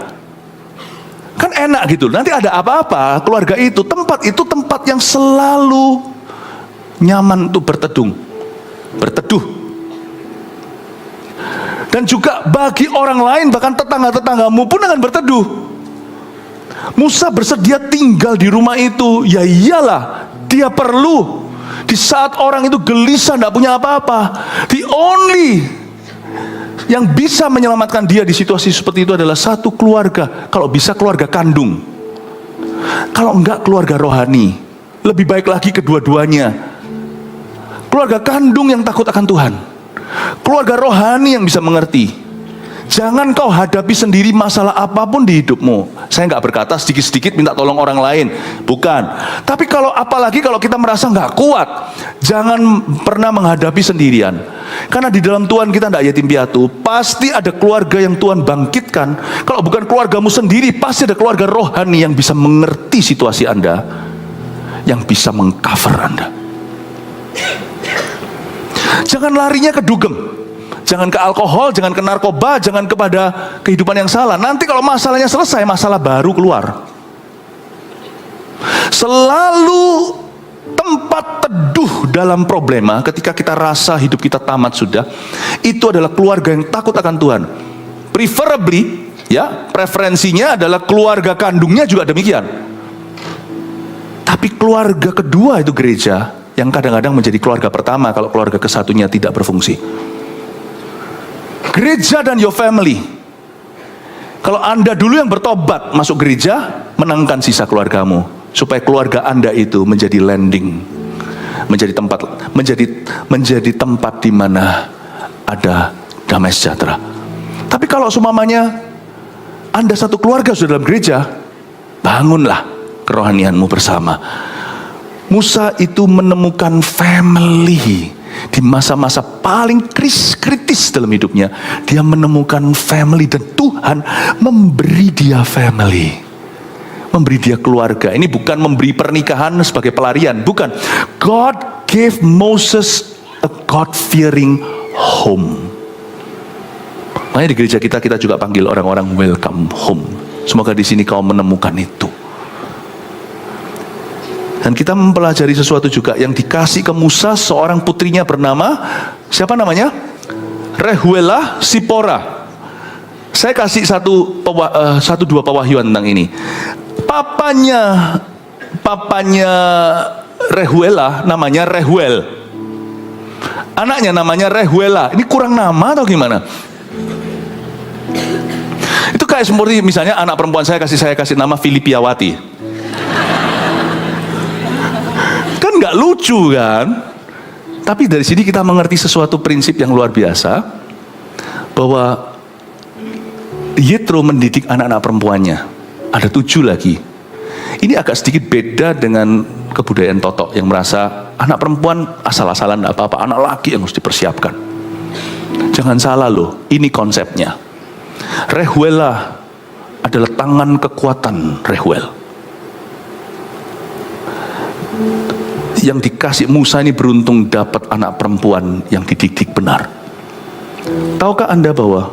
Kan enak gitu. Nanti ada apa-apa, keluarga itu tempat yang selalu nyaman untuk berteduh. Dan juga bagi orang lain, bahkan tetangga-tetanggamu pun akan berteduh. Musa bersedia tinggal di rumah itu. Ya iyalah, dia perlu. Di saat orang itu gelisah, tidak punya apa-apa, the only Yang bisa menyelamatkan dia di situasi seperti itu adalah satu keluarga, kalau bisa keluarga kandung. Kalau enggak keluarga rohani, lebih baik lagi kedua-duanya. Keluarga kandung yang takut akan Tuhan, keluarga rohani yang bisa mengerti. Jangan kau hadapi sendiri masalah apapun di hidupmu. Saya nggak berkata sedikit-sedikit minta tolong orang lain, bukan. Tapi apalagi kalau kita merasa nggak kuat, jangan pernah menghadapi sendirian. Karena di dalam Tuhan kita tidak yatim piatu. Pasti ada keluarga yang Tuhan bangkitkan. Kalau bukan keluargamu sendiri, pasti ada keluarga rohani yang bisa mengerti situasi Anda, yang bisa mengcover Anda. Jangan larinya ke dugem, jangan ke alkohol, jangan ke narkoba, jangan kepada kehidupan yang salah. Nanti kalau masalahnya selesai, masalah baru keluar. Selalu tempat teduh dalam problema ketika kita rasa hidup kita tamat sudah, itu adalah keluarga yang takut akan Tuhan. Preferably, ya, preferensinya adalah keluarga kandungnya juga demikian. Tapi keluarga kedua itu gereja, yang kadang-kadang menjadi keluarga pertama kalau keluarga kesatunya tidak berfungsi. Gereja dan your family. Kalau Anda dulu yang bertobat masuk gereja, menangkan sisa keluargamu, supaya keluarga Anda itu menjadi landing, menjadi tempat di mana ada damai sejahtera. Tapi kalau seumpamanya Anda satu keluarga sudah dalam gereja, bangunlah kerohanianmu bersama. Musa itu menemukan family di masa-masa paling kritis dalam hidupnya. Dia menemukan family dan Tuhan memberi dia family, memberi dia keluarga. Ini bukan memberi pernikahan sebagai pelarian, bukan. God gave Moses a God-fearing home. Makanya di gereja kita juga panggil orang-orang welcome home. Semoga di sini kau menemukan itu. Dan kita mempelajari sesuatu juga yang dikasih ke Musa, seorang putrinya bernama, siapa namanya? Rehuela Sipora. Saya kasih satu dua pewahyuan tentang ini. Papanya Rehuela namanya Rehuel. Anaknya namanya Rehuela. Ini kurang nama atau gimana? Itu kayak seperti misalnya anak perempuan saya kasih nama Filipiawati. Kan nggak lucu kan? Tapi dari sini kita mengerti sesuatu prinsip yang luar biasa, bahwa Yetro mendidik anak-anak perempuannya. Ada 7 lagi. Ini agak sedikit beda dengan kebudayaan Totok yang merasa anak perempuan asal-asalan nggak apa-apa, anak laki yang harus dipersiapkan. Jangan salah loh, ini konsepnya. Rehuela adalah tangan kekuatan Rehuel. Yang dikasih Musa ini beruntung dapat anak perempuan yang dididik benar. Tahukah Anda bahwa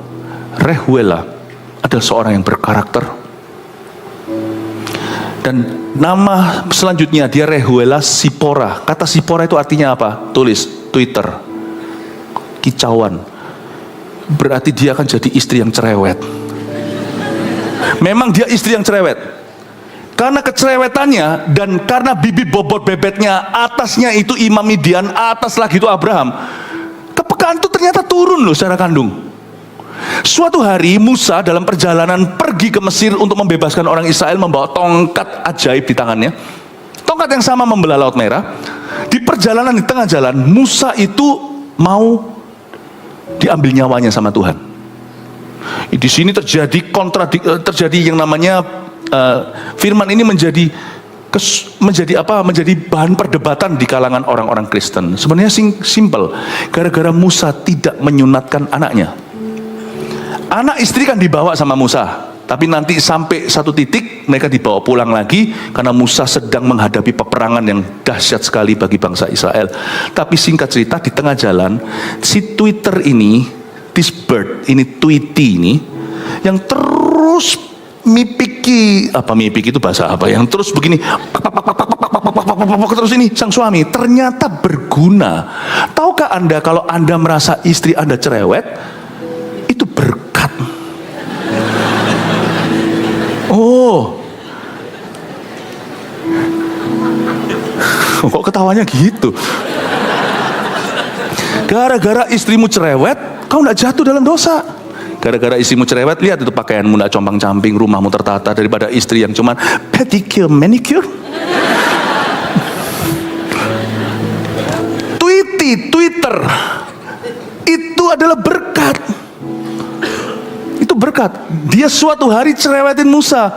Rehuela adalah seorang yang berkarakter? Dan nama selanjutnya dia Rehuela Sipora. Kata Sipora itu artinya apa? Tulis Twitter. Kicauan. Berarti dia akan jadi istri yang cerewet. Memang dia istri yang cerewet. Karena kecerewetannya dan karena bibit bobot bebetnya, atasnya itu Imam Midian, atas lagi itu Abraham. Kepekaan itu ternyata turun loh secara kandung. Suatu hari Musa dalam perjalanan pergi ke Mesir untuk membebaskan orang Israel, membawa tongkat ajaib di tangannya. Tongkat yang sama membelah Laut Merah. Di perjalanan di tengah jalan, Musa itu mau diambil nyawanya sama Tuhan. Di sini terjadi yang namanya firman ini menjadi bahan perdebatan di kalangan orang-orang Kristen. Sebenarnya simple, gara-gara Musa tidak menyunatkan anaknya. Anak istri kan dibawa sama Musa, tapi nanti sampai satu titik mereka dibawa pulang lagi karena Musa sedang menghadapi peperangan yang dahsyat sekali bagi bangsa Israel. Tapi singkat cerita, di tengah jalan si Twitter ini, this bird ini, Tweety ini, yang terus mipik itu bahasa apa, yang terus begini terus, ini sang suami ternyata berguna. Tahukah Anda kalau Anda merasa istri Anda cerewet, itu berkat. Oh, kok ketawanya gitu? Gara-gara istrimu cerewet, kau tidak jatuh dalam dosa. Gara-gara istrimu cerewet, lihat itu pakaianmu tidak compang-camping, rumahmu tertata, daripada istri yang cuman pedicure, manicure. Twitter itu adalah berkat. Itu berkat. Dia suatu hari cerewetin Musa.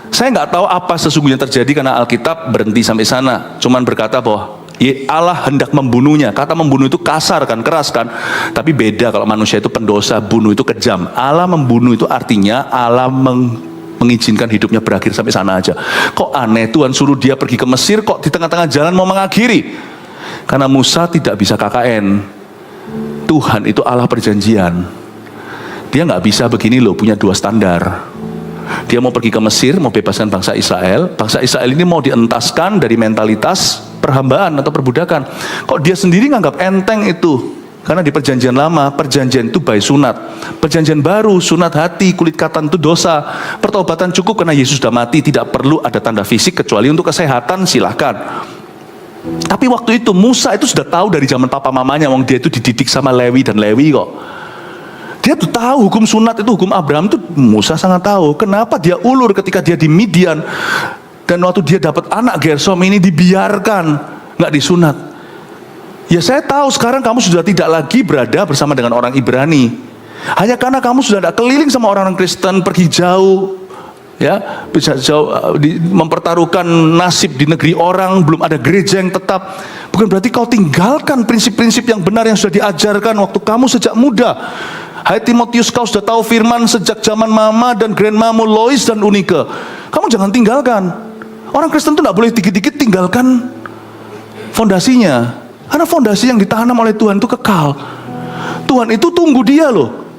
Saya nggak tahu apa sesungguhnya terjadi karena Alkitab berhenti sampai sana. Cuman berkata bahwa Allah hendak membunuhnya. Kata membunuh itu kasar kan, keras kan. Tapi beda kalau manusia itu pendosa, bunuh itu kejam. Allah membunuh itu artinya Allah mengizinkan hidupnya berakhir sampai sana aja. Kok aneh, Tuhan suruh dia pergi ke Mesir, kok di tengah-tengah jalan mau mengakhiri? Karena Musa tidak bisa KKN. Tuhan itu Allah perjanjian. Dia nggak bisa begini loh, punya dua standar. Dia mau pergi ke Mesir, mau bebaskan bangsa Israel. Bangsa Israel ini mau dientaskan dari mentalitas perhambaan atau perbudakan. Kok dia sendiri nganggap enteng itu? Karena di perjanjian lama, perjanjian itu by sunat. Perjanjian baru, sunat hati, kulit katan itu dosa. Pertobatan cukup karena Yesus sudah mati, tidak perlu ada tanda fisik kecuali untuk kesehatan, silahkan. Tapi waktu itu Musa itu sudah tahu dari zaman papa mamanya, wong dia itu dididik sama Lewi dan Lewi kok. Dia tuh tahu hukum sunat itu, hukum Abraham itu Musa sangat tahu. Kenapa dia ulur ketika dia di Midian dan waktu dia dapat anak Gersom ini dibiarkan, nggak disunat. Ya saya tahu sekarang kamu sudah tidak lagi berada bersama dengan orang Ibrani. Hanya karena kamu sudah tidak keliling sama orang-orang Kristen, pergi jauh. Ya, bisa jauh mempertaruhkan nasib di negeri orang, belum ada gereja yang tetap. Bukan berarti kau tinggalkan prinsip-prinsip yang benar yang sudah diajarkan waktu kamu sejak muda. Hai Timotius, kau sudah tahu firman sejak zaman mama dan grandmamu Lois dan Unike. Kamu jangan tinggalkan. Orang Kristen itu tidak boleh dikit-dikit tinggalkan fondasinya. Karena fondasi yang ditanam oleh Tuhan itu kekal. Tuhan itu tunggu dia loh.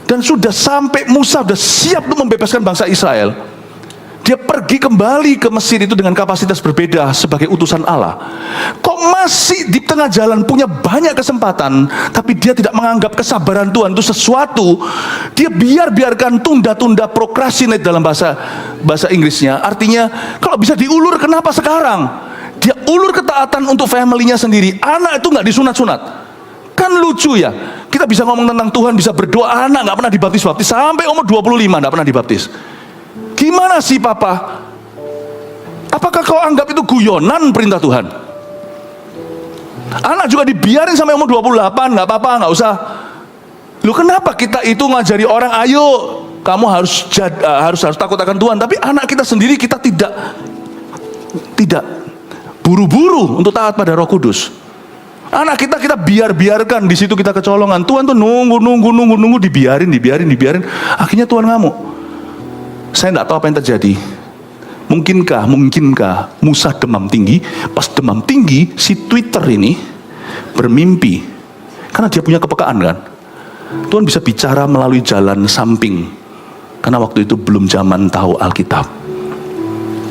Dan sudah sampai Musa sudah siap untuk membebaskan bangsa Israel. Dia pergi kembali ke Mesir itu dengan kapasitas berbeda sebagai utusan Allah. Kok masih di tengah jalan punya banyak kesempatan, tapi dia tidak menganggap kesabaran Tuhan itu sesuatu. Dia biarkan tunda-tunda, procrastinate dalam bahasa Inggrisnya. Artinya kalau bisa diulur, kenapa sekarang? Dia ulur ketaatan untuk family-nya sendiri. Anak itu nggak disunat-sunat. Kan lucu ya. Kita bisa ngomong tentang Tuhan, bisa berdoa, anak nggak pernah dibaptis-baptis sampai umur 25 nggak pernah dibaptis. Gimana sih papa? Apakah kau anggap itu guyonan perintah Tuhan? Anak juga dibiarin sampai umur 28, nggak apa-apa, nggak usah. Loh kenapa kita itu ngajari orang, ayo kamu harus takut akan Tuhan, tapi anak kita sendiri kita tidak buru-buru untuk taat pada Roh Kudus. Anak kita biarkan di situ, kita kecolongan. Tuhan tuh nunggu dibiarin. Akhirnya Tuhan ngamuk. Saya tidak tahu apa yang terjadi. Mungkinkah Musa demam tinggi? Pas demam tinggi, si Twitter ini bermimpi. Karena dia punya kepekaan kan. Tuhan bisa bicara melalui jalan samping. Karena waktu itu belum zaman tahu Alkitab.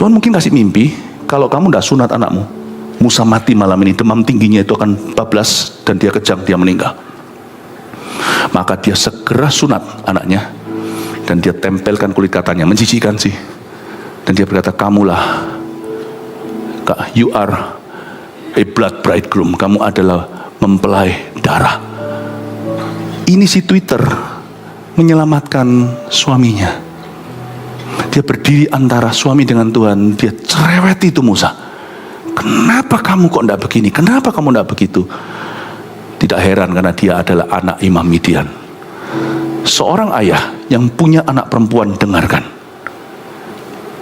Tuhan mungkin kasih mimpi, kalau kamu tidak sunat anakmu, Musa mati malam ini, demam tingginya itu akan bablas dan dia kejang, dia meninggal. Maka dia segera sunat anaknya. Dan dia tempelkan kulit katanya, menjijikkan sih. Dan dia berkata, kamulah, you are a blood bridegroom, kamu adalah mempelai darah. Ini si Twitter menyelamatkan suaminya. Dia berdiri antara suami dengan Tuhan, dia cereweti itu Musa. Kenapa kamu kok tidak begini? Kenapa kamu tidak begitu? Tidak heran karena dia adalah anak Imam Midian. Seorang ayah yang punya anak perempuan, dengarkan.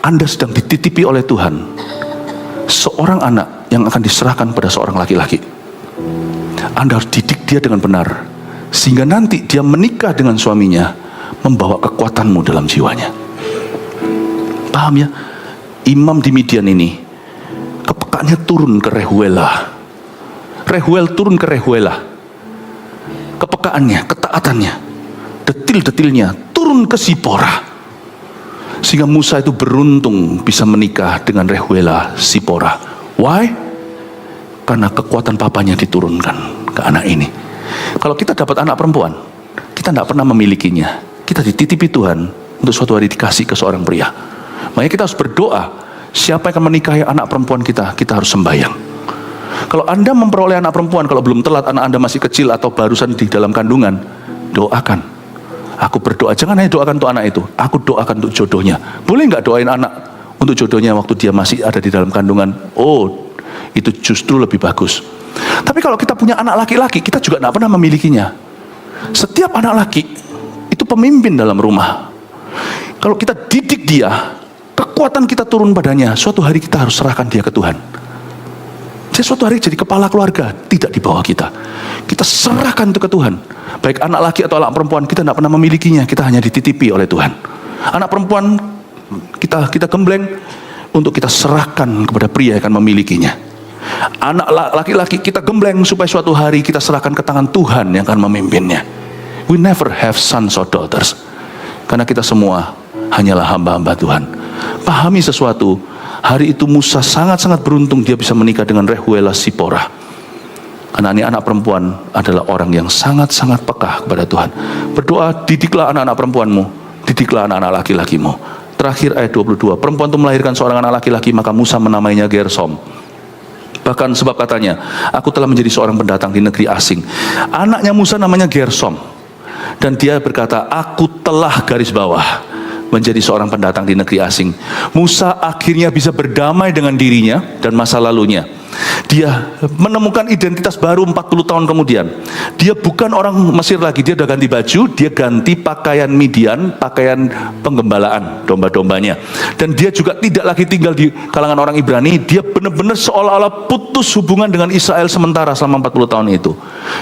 Anda sedang dititipi oleh Tuhan seorang anak yang akan diserahkan pada seorang laki-laki. Anda harus didik dia dengan benar, sehingga nanti dia menikah dengan suaminya, membawa kekuatanmu dalam jiwanya. Paham ya? Imam di Midian ini kepekaannya turun ke Rehuela. Rehuel turun ke Rehuela. Kepekaannya, ketaatannya, detil-detilnya turun ke Sipora. Sehingga Musa itu beruntung bisa menikah dengan Rehuela Sipora. Why? Karena kekuatan papanya diturunkan ke anak ini. Kalau kita dapat anak perempuan, kita tidak pernah memilikinya. Kita dititipi Tuhan untuk suatu hari dikasih ke seorang pria. Makanya kita harus berdoa, siapa yang akan menikahi anak perempuan kita, kita harus sembahyang. Kalau Anda memperoleh anak perempuan, kalau belum telat, anak Anda masih kecil atau barusan di dalam kandungan, doakan. Aku berdoa, jangan hanya doakan untuk anak itu, aku doakan untuk jodohnya. Boleh nggak doain anak untuk jodohnya waktu dia masih ada di dalam kandungan? Oh, itu justru lebih bagus. Tapi kalau kita punya anak laki-laki, kita juga tidak pernah memilikinya. Setiap anak laki itu pemimpin dalam rumah. Kalau kita didik dia, kekuatan kita turun padanya. Suatu hari kita harus serahkan dia ke Tuhan. Dia suatu hari jadi kepala keluarga, tidak di bawah kita. Kita serahkan itu ke Tuhan. Baik anak laki atau anak perempuan, kita tidak pernah memilikinya, kita hanya dititipi oleh Tuhan. Anak perempuan kita gembleng untuk kita serahkan kepada pria yang akan memilikinya. Anak laki-laki kita gembleng supaya suatu hari kita serahkan ke tangan Tuhan yang akan memimpinnya. We never have sons or daughters, karena kita semua hanyalah hamba-hamba Tuhan. Pahami sesuatu, hari itu Musa sangat-sangat beruntung dia bisa menikah dengan Rehuela Sipora. Karena ini anak perempuan adalah orang yang sangat-sangat peka kepada Tuhan. Berdoa, didiklah anak-anak perempuanmu, didiklah anak-anak laki-lakimu. Terakhir ayat 22, perempuan itu melahirkan seorang anak laki-laki, maka Musa menamainya Gersom. Bahkan sebab katanya, aku telah menjadi seorang pendatang di negeri asing. Anaknya Musa namanya Gersom. Dan dia berkata, aku telah garis bawah menjadi seorang pendatang di negeri asing. Musa akhirnya bisa berdamai dengan dirinya dan masa lalunya. Dia menemukan identitas baru 40 tahun kemudian. Dia bukan orang Mesir lagi, dia udah ganti baju, dia ganti pakaian Midian, pakaian penggembalaan domba-dombanya. Dan dia juga tidak lagi tinggal di kalangan orang Ibrani, dia benar-benar seolah-olah putus hubungan dengan Israel sementara selama 40 tahun itu.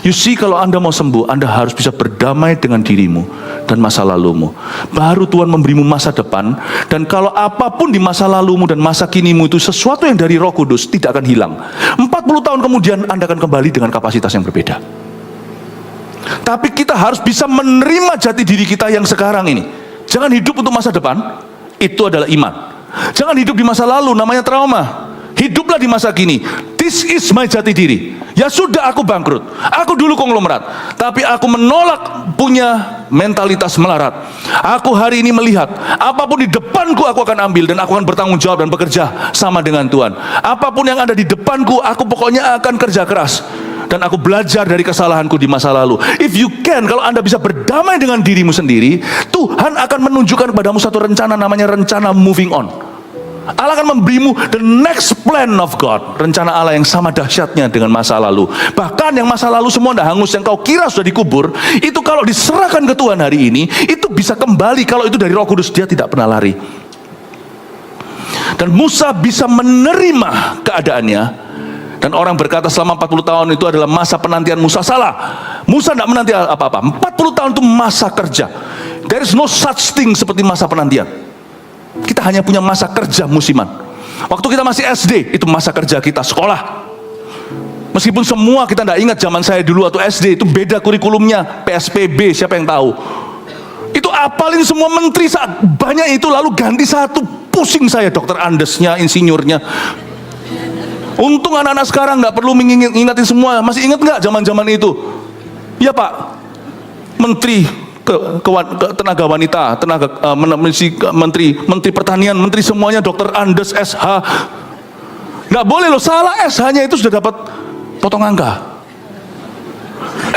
You see, kalau Anda mau sembuh, Anda harus bisa berdamai dengan dirimu dan masa lalumu. Baru Tuhan memberimu masa depan, dan kalau apapun di masa lalumu dan masa kinimu itu sesuatu yang dari Roh Kudus, tidak akan hilang. 40 tahun kemudian Anda akan kembali dengan kapasitas yang berbeda. Tapi kita harus bisa menerima jati diri kita yang sekarang ini. Jangan hidup untuk masa depan, itu adalah iman. Jangan hidup di masa lalu, namanya trauma. Hiduplah di masa kini. This is my jati diri. Ya sudah, aku bangkrut, aku dulu konglomerat, tapi aku menolak punya mentalitas melarat. Aku hari ini melihat apapun di depanku aku akan ambil, dan aku akan bertanggung jawab dan bekerja sama dengan Tuhan. Apapun yang ada di depanku, aku pokoknya akan kerja keras, dan aku belajar dari kesalahanku di masa lalu. If you can, kalau Anda bisa berdamai dengan dirimu sendiri, Tuhan akan menunjukkan kepadamu satu rencana, namanya rencana moving on. Allah akan memberimu the next plan of God, rencana Allah yang sama dahsyatnya dengan masa lalu. Bahkan yang masa lalu semua dah hangus, yang kau kira sudah dikubur, itu kalau diserahkan ke Tuhan hari ini, itu bisa kembali. Kalau itu dari Roh Kudus, dia tidak pernah lari. Dan Musa bisa menerima keadaannya. Dan orang berkata selama 40 tahun itu adalah masa penantian Musa. Salah, Musa tidak menanti apa-apa. 40 tahun itu masa kerja. There is no such thing seperti masa penantian. Kita hanya punya masa kerja musiman. Waktu kita masih SD, itu masa kerja kita, sekolah. Meskipun semua kita tidak ingat, zaman saya dulu atau SD itu beda kurikulumnya, PSPB, siapa yang tahu? Itu apalin semua menteri banyak itu, lalu ganti satu, pusing saya, dokter Andesnya, insinyurnya. Untung anak-anak sekarang nggak perlu mengingatin semua. Masih ingat nggak zaman-zaman itu? Ya Pak, menteri tenaga wanita, menteri pertanian, menteri semuanya dokter Andes SH. Nggak boleh loh, salah, SH-nya itu sudah dapat potong angka.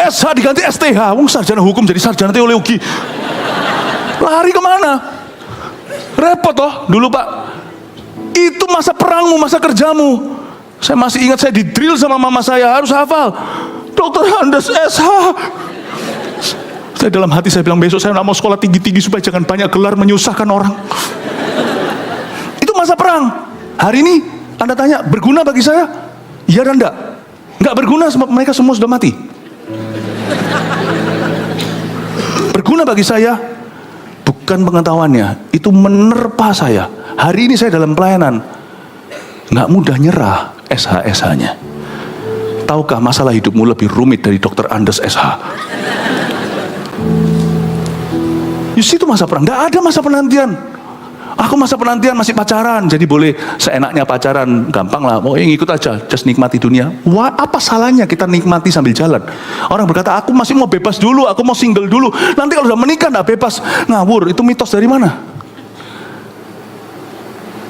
SH diganti STH, sarjana hukum jadi sarjana teologi. Lari kemana? Repot toh dulu Pak. Itu masa perangmu, masa kerjamu. Saya masih ingat, saya di-drill sama mama saya, harus hafal dokter Andes SH. Saya dalam hati saya bilang, besok saya nggak mau sekolah tinggi-tinggi supaya jangan banyak gelar menyusahkan orang. Itu masa perang. Hari ini Anda tanya, berguna bagi saya? Iya dan enggak? Enggak berguna, sebab mereka semua sudah mati. Berguna bagi saya bukan pengetahuannya, itu menerpa saya. Hari ini saya dalam pelayanan, nggak mudah nyerah SH-SH-nya. Tahukah masalah hidupmu lebih rumit dari dokter Andes SH? Justru itu masa perang, nggak ada masa penantian. Aku masa penantian masih pacaran, jadi boleh seenaknya pacaran, gampang lah, mau ngikut aja, just nikmati dunia. Wah, apa salahnya kita nikmati sambil jalan? Orang berkata, aku masih mau bebas dulu, aku mau single dulu, nanti kalau udah menikah nggak bebas. Ngawur, itu mitos dari mana?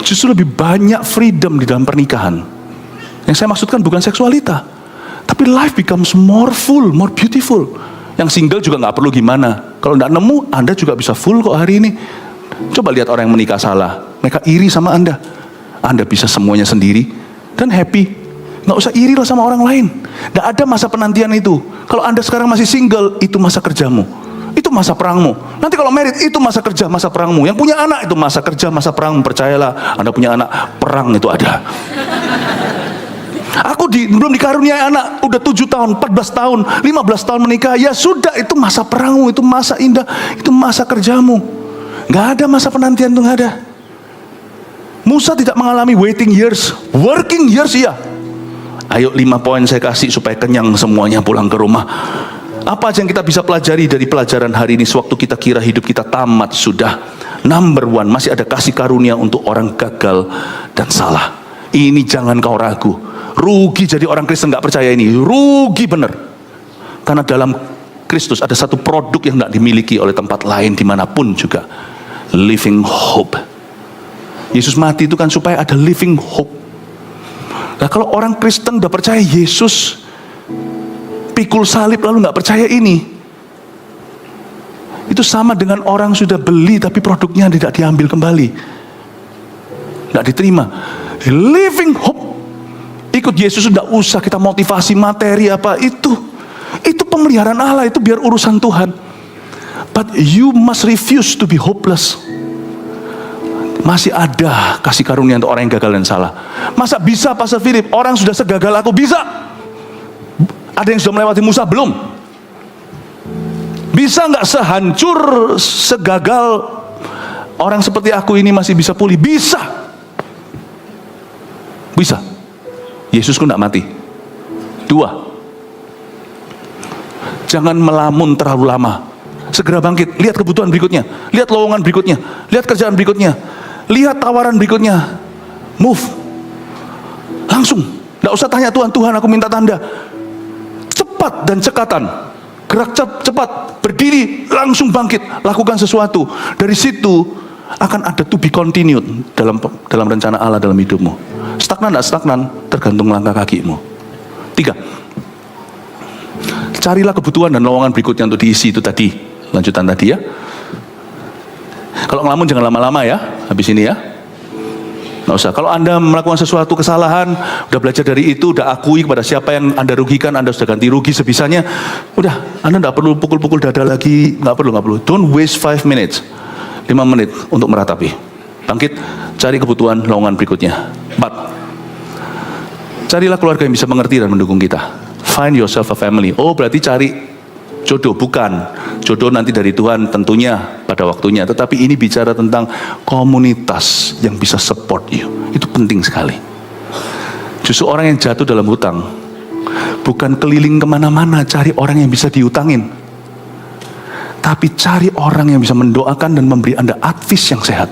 Justru lebih banyak freedom di dalam pernikahan. Yang saya maksudkan bukan seksualita, tapi life becomes more full, more beautiful. Yang single juga nggak perlu gimana. Kalau nggak nemu, Anda juga bisa full kok hari ini. Coba lihat orang yang menikah salah, mereka iri sama Anda. Anda bisa semuanya sendiri dan happy. Nggak usah iri lah sama orang lain. Nggak ada masa penantian itu. Kalau Anda sekarang masih single, itu masa kerjamu. Itu masa perangmu. Nanti kalau married, itu masa kerja, masa perangmu. Yang punya anak, itu masa kerja, masa perangmu. Percayalah, Anda punya anak, perang itu ada. Aku belum dikaruniai anak, udah 7 tahun, 14 tahun, 15 tahun menikah. Ya sudah, itu masa perangmu, itu masa indah, itu masa kerjamu. Nggak ada masa penantian itu, nggak ada. Musa tidak mengalami waiting years, working years iya. Ayo 5 poin saya kasih supaya kenyang semuanya pulang ke rumah. Apa aja yang kita bisa pelajari dari pelajaran hari ini sewaktu kita kira hidup kita tamat sudah? Number 1, masih ada kasih karunia untuk orang gagal dan salah. Ini jangan kau ragu. Rugi jadi orang Kristen gak percaya ini. Rugi bener. Karena dalam Kristus ada satu produk yang gak dimiliki oleh tempat lain dimanapun juga. Living hope. Yesus mati itu kan supaya ada living hope. Nah kalau orang Kristen udah percaya Yesus pikul salib lalu gak percaya ini, itu sama dengan orang sudah beli tapi produknya tidak diambil kembali, gak diterima. Living hope. Ikut Yesus tidak usah kita motivasi materi apa itu pemeliharaan Allah, itu biar urusan Tuhan. But you must refuse to be hopeless. Masih ada kasih karunia untuk orang yang gagal dan salah. Masa bisa Pastor Philip, orang sudah segagal aku bisa? Ada yang sudah melewati Musa? Belum. Bisa nggak sehancur, segagal orang seperti aku ini masih bisa pulih? Bisa. Bisa. Yesusku nggak mati. 2, jangan melamun terlalu lama. Segera bangkit. Lihat kebutuhan berikutnya. Lihat lowongan berikutnya. Lihat kerjaan berikutnya. Lihat tawaran berikutnya. Move. Langsung. Nggak usah tanya Tuhan, Tuhan aku minta tanda. Cepat dan cekatan. Gerak cepat. Berdiri. Langsung bangkit. Lakukan sesuatu. Dari situ akan ada to be continued dalam rencana Allah dalam hidupmu. Stagnan tidak stagnan tergantung langkah kakimu. 3, carilah kebutuhan dan lowongan berikutnya untuk diisi. Itu tadi lanjutan tadi ya. Kalau ngelamun jangan lama-lama ya habis ini ya. Nggak usah. Kalau Anda melakukan sesuatu kesalahan, udah belajar dari itu, udah akui kepada siapa yang Anda rugikan, Anda sudah ganti rugi sebisanya, udah, Anda nggak perlu pukul-pukul dada lagi, nggak perlu. Don't waste 5 minutes, 5 menit untuk meratapi. Bangkit, cari kebutuhan lowongan berikutnya. 4, carilah keluarga yang bisa mengerti dan mendukung kita. Find yourself a family. Oh berarti cari jodoh? Bukan. Jodoh nanti dari Tuhan tentunya pada waktunya. Tetapi ini bicara tentang komunitas yang bisa support you. Itu penting sekali. Justru orang yang jatuh dalam hutang bukan keliling kemana-mana cari orang yang bisa diutangin, tapi cari orang yang bisa mendoakan dan memberi Anda advice yang sehat.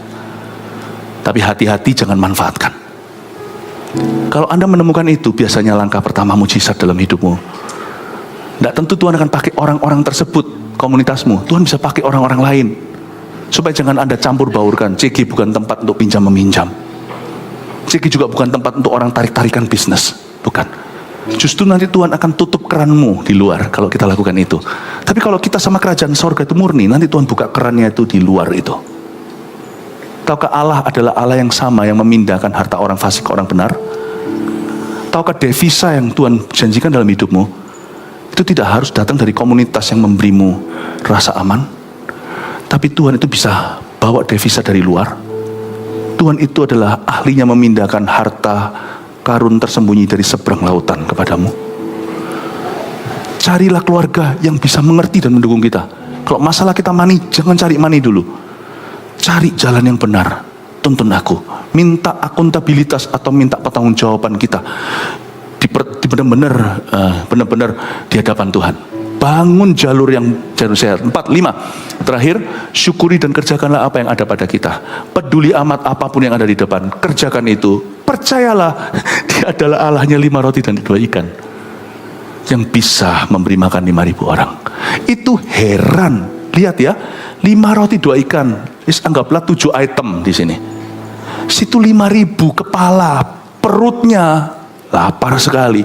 Tapi hati-hati jangan manfaatkan. Kalau Anda menemukan itu, biasanya langkah pertama mujizat dalam hidupmu. Tidak tentu Tuhan akan pakai orang-orang tersebut, komunitasmu. Tuhan bisa pakai orang-orang lain. Supaya jangan Anda campur baurkan. CG bukan tempat untuk pinjam-meminjam. CG juga bukan tempat untuk orang tarik-tarikan bisnis. Bukan. Justru nanti Tuhan akan tutup keranmu di luar kalau kita lakukan itu. Tapi kalau kita sama kerajaan sorga itu murni, nanti Tuhan buka kerannya itu di luar itu. Tahukah Allah adalah Allah yang sama yang memindahkan harta orang fasik ke orang benar? Tahukah devisa yang Tuhan janjikan dalam hidupmu itu tidak harus datang dari komunitas yang memberimu rasa aman, tapi Tuhan itu bisa bawa devisa dari luar. Tuhan itu adalah ahlinya memindahkan harta karun tersembunyi dari seberang lautan kepadamu. Carilah keluarga yang bisa mengerti dan mendukung kita. Kalau masalah kita money, jangan cari money dulu. Cari jalan yang benar. Tuntun aku. Minta akuntabilitas atau minta pertanggungjawaban kita benar-benar di hadapan Tuhan. Bangun jalur sehat. 4, 5. Terakhir, syukuri dan kerjakanlah apa yang ada pada kita. Peduli amat apapun yang ada di depan. Kerjakan itu. Percayalah, Dia adalah Allahnya 5 roti dan 2 ikan. Yang bisa memberi makan 5.000 orang. Itu heran. Lihat ya, 5 roti 2 ikan. Anggaplah 7 item di sini. Situ 5.000 kepala, perutnya lapar sekali.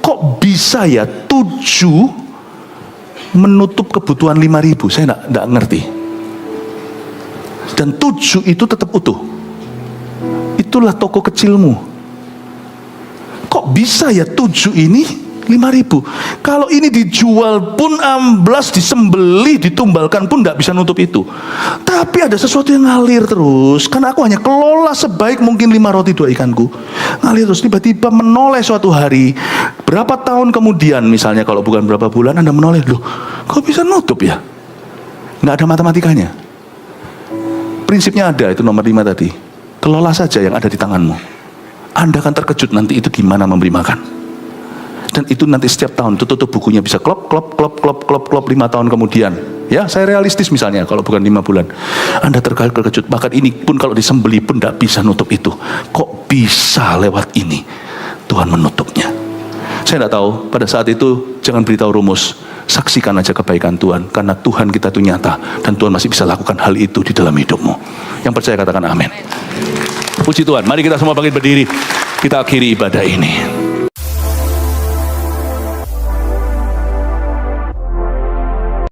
Kok bisa ya 7 menutup kebutuhan 5.000? Saya enggak ngerti. Dan 7 itu tetap utuh. Itulah toko kecilmu. Kok bisa ya 7 ini 5.000? Kalau ini dijual pun amblas, disembelih, ditumbalkan pun tidak bisa nutup itu. Tapi ada sesuatu yang ngalir terus. Karena aku hanya kelola sebaik mungkin 5 roti 2 ikanku. Ngalir terus, tiba-tiba menoleh suatu hari. Berapa tahun kemudian, misalnya kalau bukan berapa bulan, Anda menoleh, loh kok bisa nutup ya? Nggak ada matematikanya. Prinsipnya ada, itu nomor 5 tadi. Kelola saja yang ada di tanganmu. Anda akan terkejut nanti itu gimana memberi makan. Dan itu nanti setiap tahun tutup bukunya bisa klop 5 tahun kemudian. Ya, saya realistis misalnya kalau bukan 5 bulan. Anda terkejut, bahkan ini pun kalau disembeli pun tidak bisa nutup itu. Kok bisa lewat ini Tuhan menutupnya? Saya tidak tahu, pada saat itu jangan beritahu rumus. Saksikan aja kebaikan Tuhan, karena Tuhan kita itu nyata dan Tuhan masih bisa lakukan hal itu di dalam hidupmu. Yang percaya katakan amin. Puji Tuhan, mari kita semua bangkit berdiri. Kita akhiri ibadah ini.